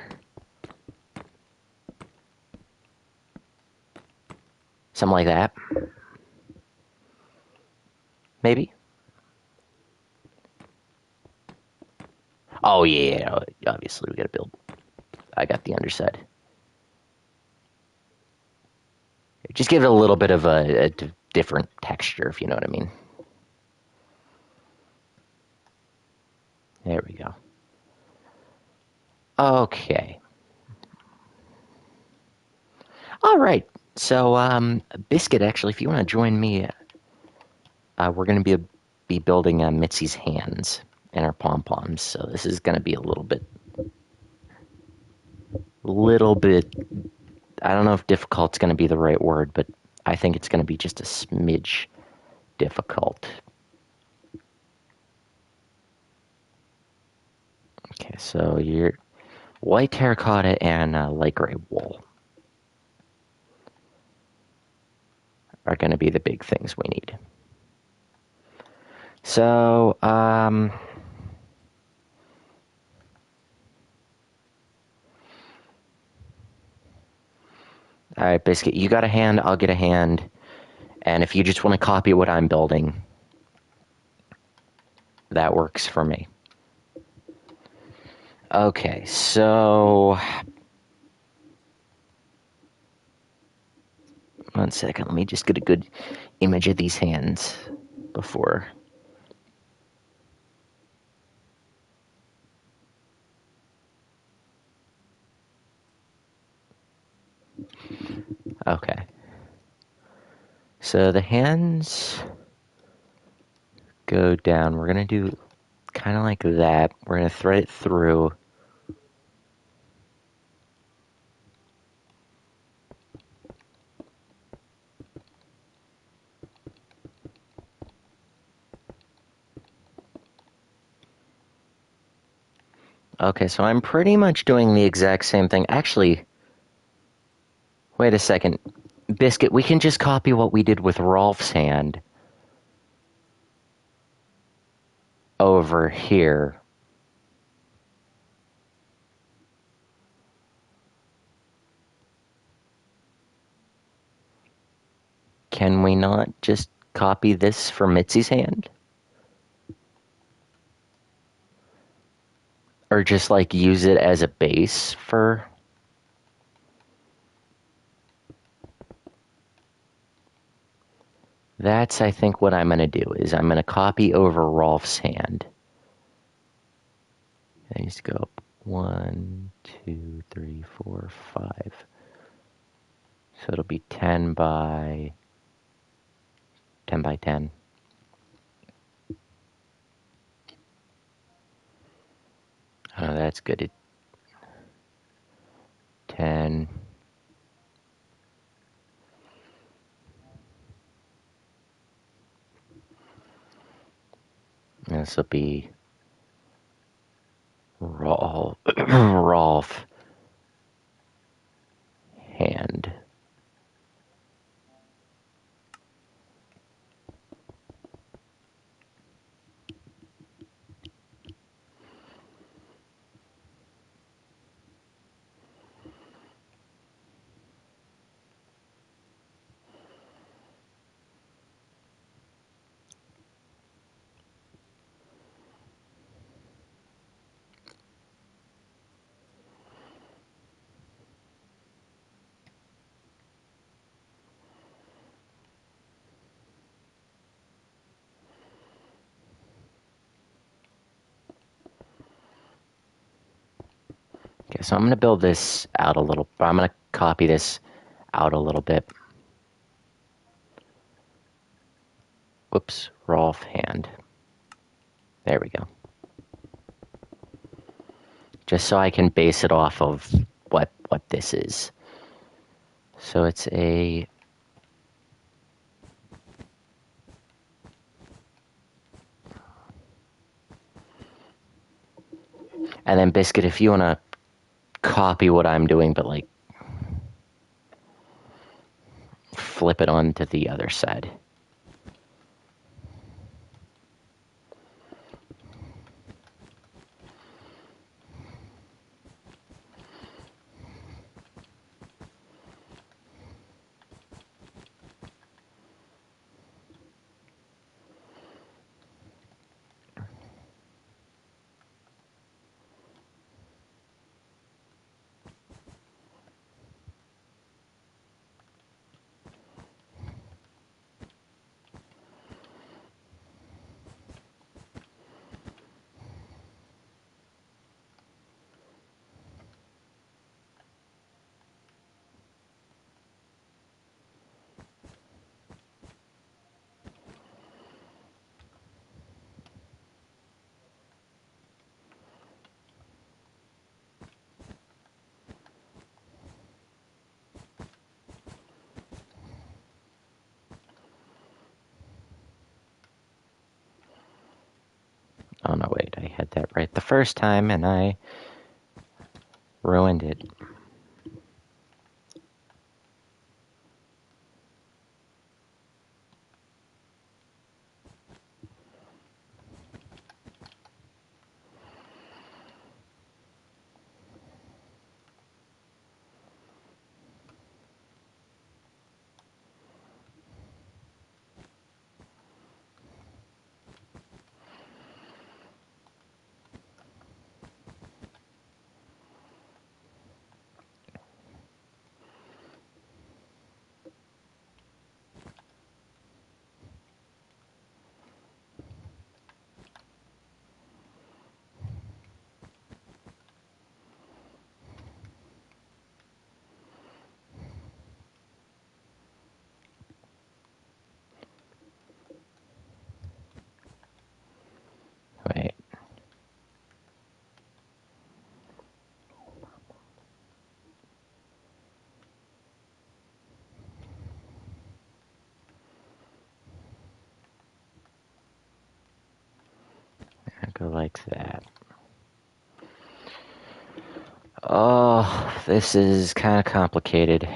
Something like that. Maybe. Oh yeah, obviously we gotta build. I got the underside. Just give it a little bit of a different texture, if you know what I mean. There we go. Okay. All right. So, Biscuit, actually, if you want to join me, we're going to be building Mitzi's hands and her pom poms. So this is going to be a little bit. I don't know if difficult's going to be the right word, but I think it's going to be just a smidge difficult. Okay, so your white terracotta and light gray wool are going to be the big things we need. So, all right, Biscuit, you got a hand, I'll get a hand. And if you just want to copy what I'm building, that works for me. Okay, so... One second, let me just get a good image of these hands before... Okay. So the hands go down. We're going to do kind of like that. We're going to thread it through. Okay, so I'm pretty much doing the exact same thing. Actually, wait a second. Biscuit, we can just copy what we did with Rolf's hand over here. Can we not just copy this for Mitzi's hand? Or just like use it as a base for... That's, I think, what I'm going to do, is I'm going to copy over Rolf's hand. And just go up 1, 2, 3, 4, 5. So it'll be 10 by 10 by 10. Oh, that's good. 10. This will be Rolf hand. So I'm going to build this out a little. I'm going to copy this out a little bit. Whoops, Rolf hand. There we go. Just so I can base it off of what this is. So it's a... And then Biscuit, if you want to copy what I'm doing, but like flip it onto the other side. Oh no, wait, I had that right the first time and I ruined it. Wait. I go like that. Oh, this is kind of complicated.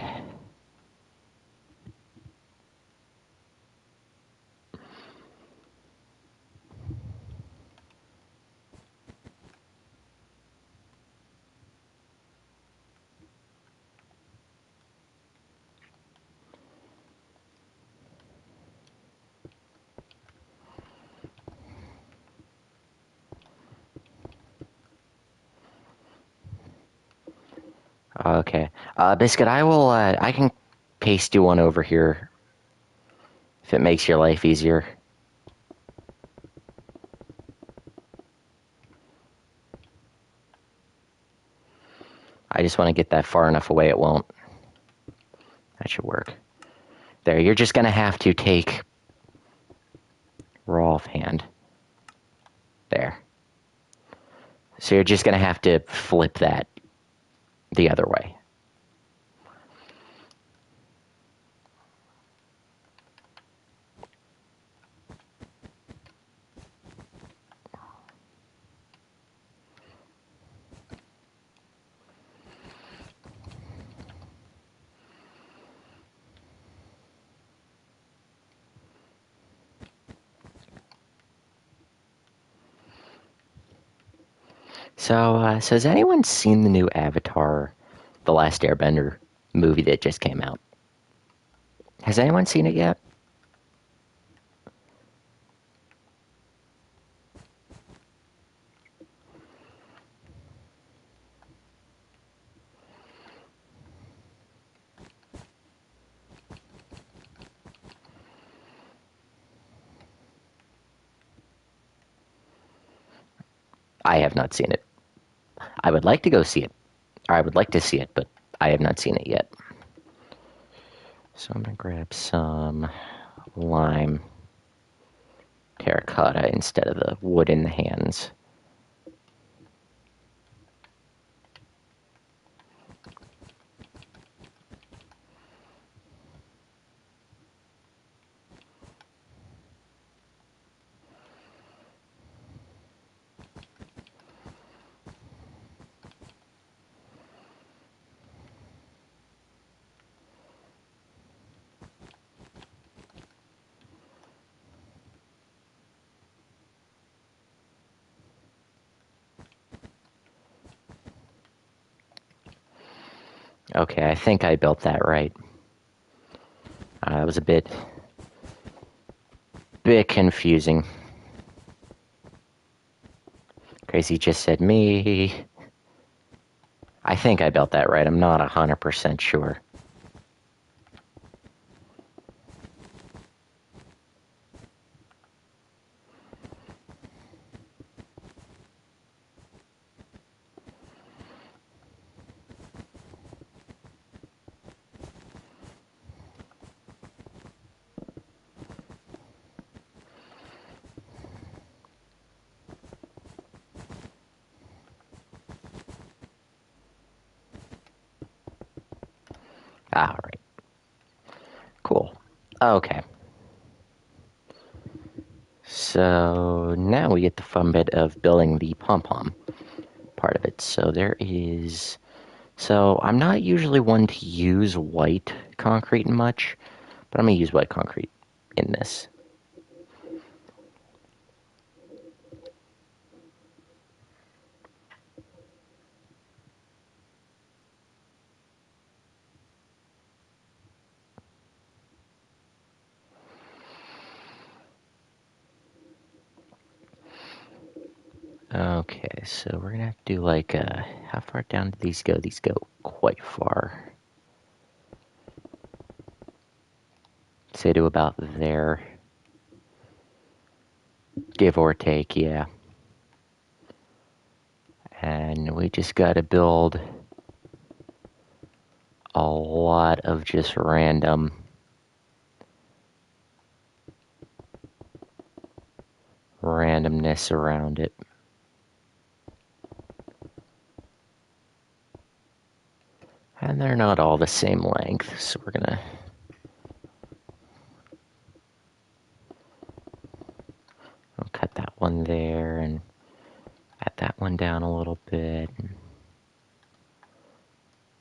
Okay. Biscuit, I can paste you one over here if it makes your life easier. I just want to get that far enough away it won't. That should work. There, you're just going to have to take Rolf hand. There. So you're just going to have to flip that the other way. So has anyone seen the new Avatar, The Last Airbender movie that just came out? Has anyone seen it yet? I have not seen it. I would like to go see it. I would like to see it, but I have not seen it yet. So I'm going to grab some lime terracotta instead of the wood in the hands. Okay, I think I built that right. It was a bit confusing. Crazy just said me. I think I built that right. I'm not 100% sure. All right. Cool. Okay. So now we get the fun bit of building the pom-pom part of it. So there is... So I'm not usually one to use white concrete much, but I'm going to use white concrete in this. Okay, so we're going to have to do like, how far down do these go? These go quite far. Say to about there. Give or take, yeah. And we just got to build a lot of just randomness around it. And they're not all the same length, so we're gonna cut that one there and add that one down a little bit.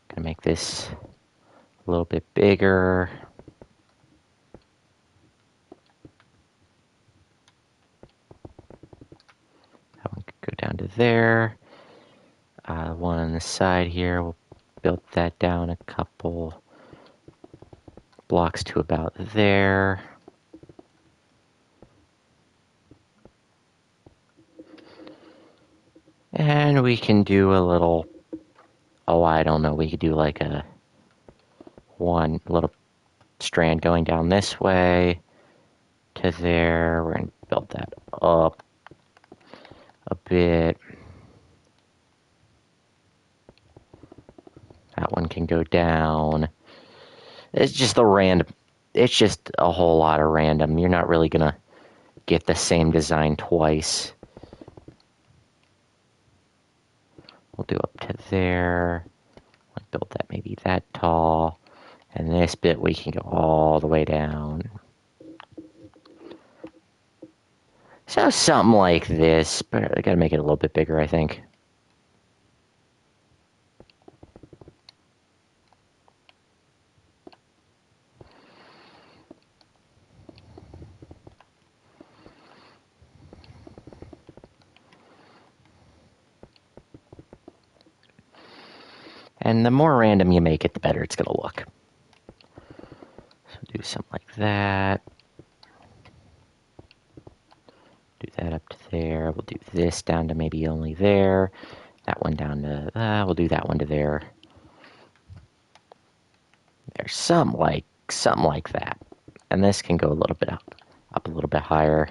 Gonna make this a little bit bigger. That one could go down to there. One on the side here, we'll build that down a couple blocks to about there. And we can do a little, oh, I don't know, we could do like a one little strand going down this way to there. We're going to build that up a bit. That one can go down. It's just a random, it's just a whole lot of random. You're not really going to get the same design twice. We'll do up to there. I'll build that maybe that tall. And this bit we can go all the way down. So something like this, but I gotta make it a little bit bigger, I think. And the more random you make it, the better it's gonna look. So do something like that. Do that up to there. We'll do this down to maybe only there. That one down to, we'll do that one to there. There's something like that. And this can go a little bit up a little bit higher.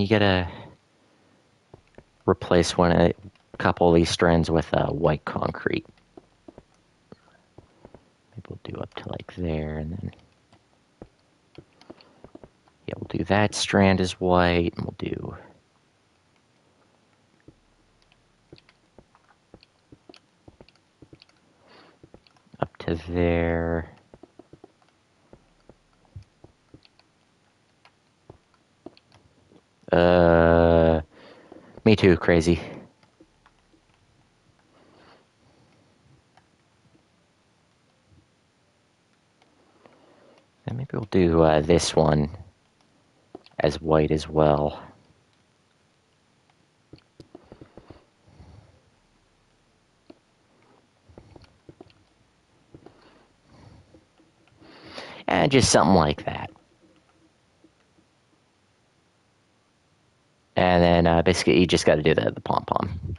you gotta replace a couple of these strands with white concrete. Maybe we'll do up to like there, and then yeah, we'll do that strand as white, and we'll do up to there. Me too, crazy. And maybe we'll do this one as white as well. And just something like that. And then basically you just got to do the pom-pom.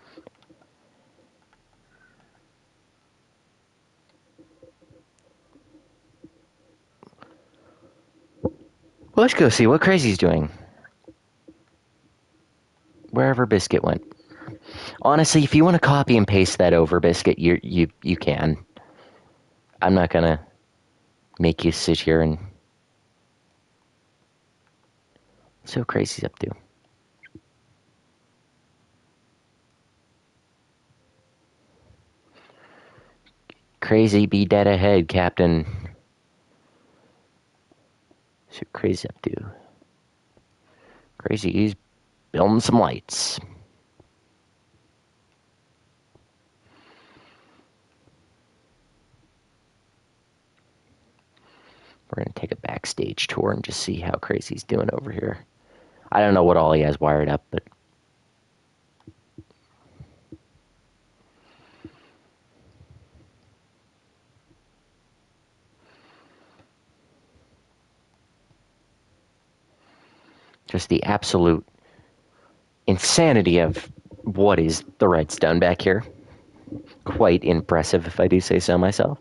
Well, let's go see what Crazy's doing. Wherever Biscuit went. Honestly, if you want to copy and paste that over, Biscuit, you can. I'm not gonna make you sit here and... So Crazy's up to. Crazy be dead ahead, Captain. So Crazy up to. Crazy, he's building some lights. We're going to take a backstage tour and just see how Crazy's doing over here. I don't know what all he has wired up, but... Just the absolute insanity of what is the redstone back here. Quite impressive, if I do say so myself.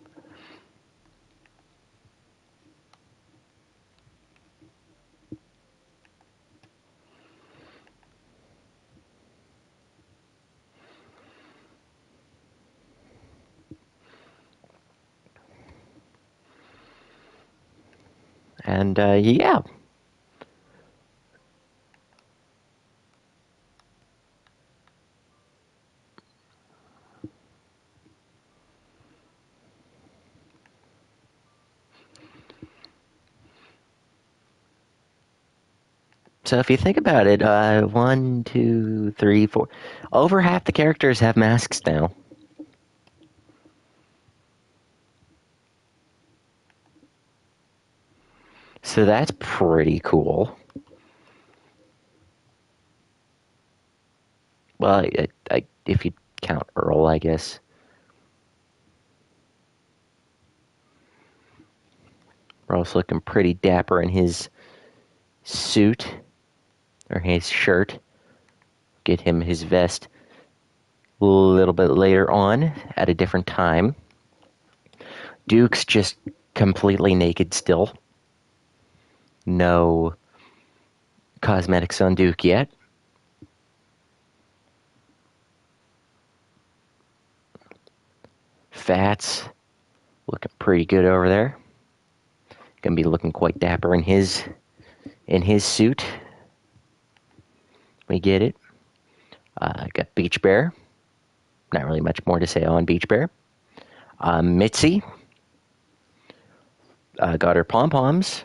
And yeah. So if you think about it, 1, 2, 3, 4, over half the characters have masks now. So that's pretty cool. Well, if you count Earl, I guess. Earl's looking pretty dapper in his suit, or his shirt. Get him his vest a little bit later on, at a different time. Duke's just completely naked still. No cosmetics on Duke yet. Fats looking pretty good over there. Gonna be looking quite dapper in his suit. We get it. Got Beach Bear. Not really much more to say on Beach Bear. Mitzi. Got her pom-poms.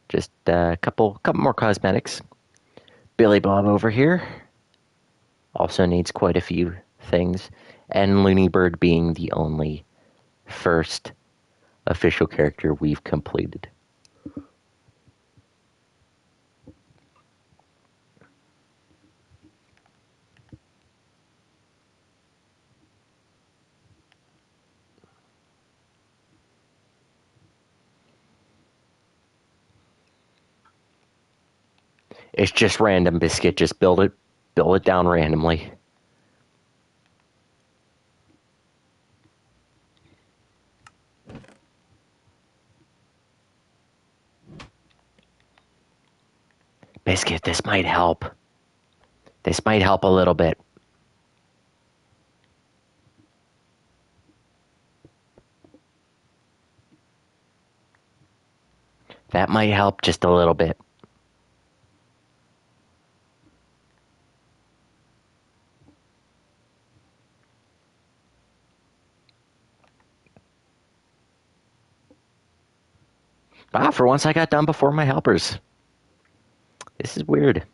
Just a couple more cosmetics. Billy Bob over here also needs quite a few things. And Looney Bird being the only first official character we've completed. It's just random, Biscuit. Just build it down randomly. Biscuit, this might help. This might help a little bit. That might help just a little bit. Ah, for once I got done before my helpers. This is weird.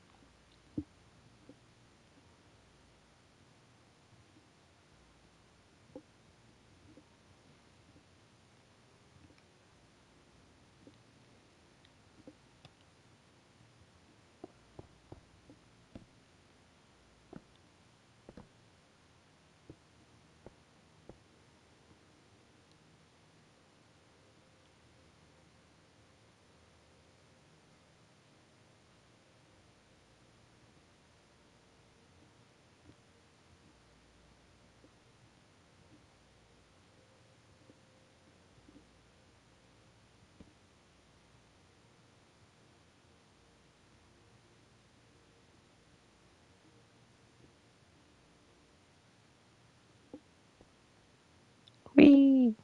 Whee!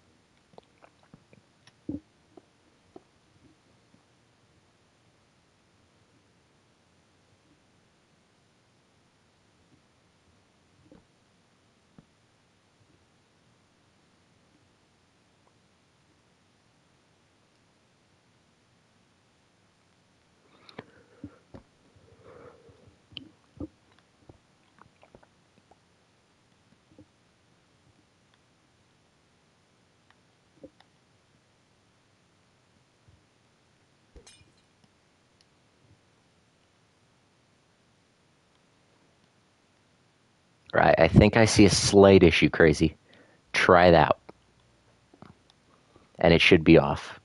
Right, I think I see a slight issue, Crazy. Try that. And it should be off.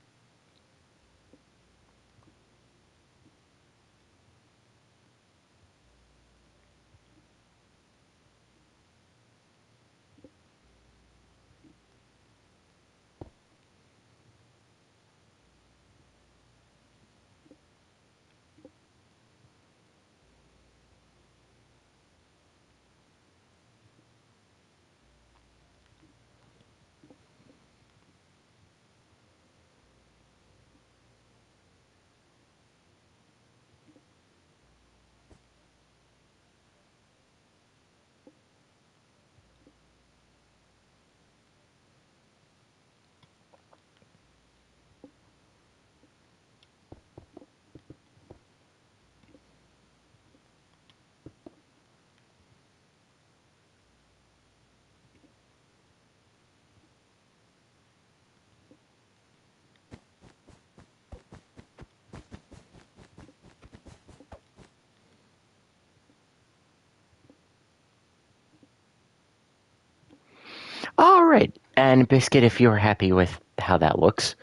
All right. And Biscuit, if you're happy with how that looks.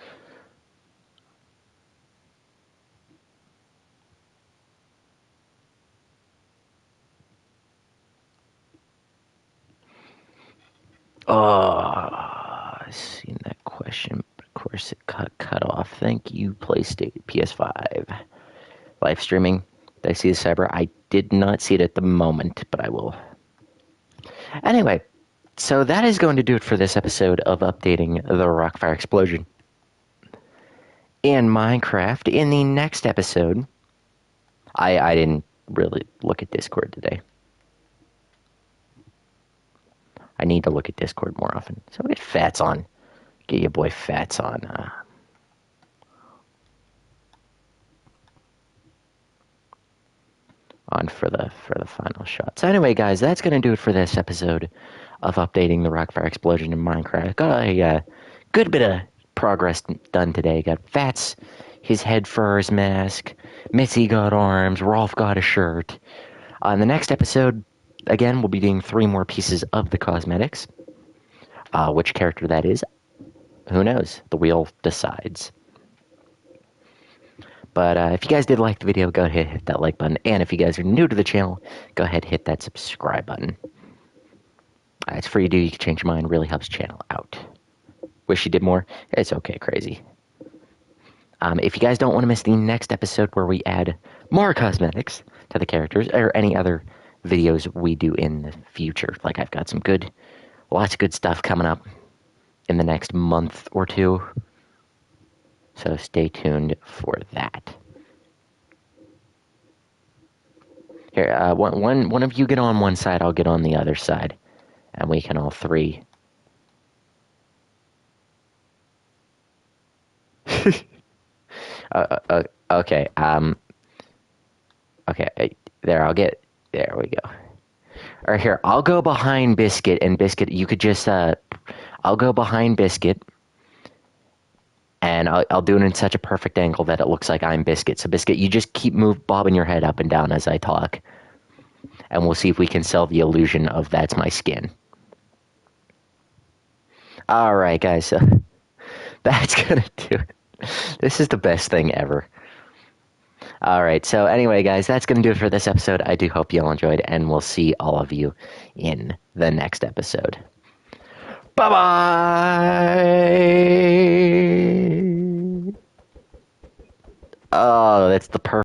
Seen that question. Of course, it cut off. Thank you, PlayStation, PS5. Live streaming. Did I see the cyber? I did not see it at the moment, but I will. Anyway, so that is going to do it for this episode of updating the Rockfire Explosion in Minecraft. In the next episode, I didn't really look at Discord today. I need to look at Discord more often. So get Fats on. Get your boy Fats on. On for the final shot. So anyway, guys, that's gonna do it for this episode of updating the Rockfire Explosion in Minecraft. Got a good bit of progress done today. Got Fats, his head furs mask. Missy got arms. Rolf got a shirt. On the next episode, again, we'll be doing 3 more pieces of the cosmetics. Which character that is, who knows? The wheel decides. But if you guys did like the video, go ahead and hit that like button. And if you guys are new to the channel, go ahead and hit that subscribe button. It's free to do. You can change your mind. Really helps the channel out. Wish you did more? It's okay, Crazy. If you guys don't want to miss the next episode where we add more cosmetics to the characters or any other videos we do in the future, like I've got lots of good stuff coming up in the next month or two. So stay tuned for that. Here, one of you get on one side, I'll get on the other side, and we can all three. Okay. Okay. There, I'll get. There we go. All right, here. I'll go behind Biscuit, and Biscuit, you could just. I'll go behind Biscuit, and I'll do it in such a perfect angle that it looks like I'm Biscuit. So, Biscuit, you just keep bobbing your head up and down as I talk, and we'll see if we can sell the illusion of that's my skin. All right, guys. So that's gonna do it. This is the best thing ever. All right. So, anyway, guys, that's going to do it for this episode. I do hope you all enjoyed, and we'll see all of you in the next episode. Bye bye. Oh, that's the perfect.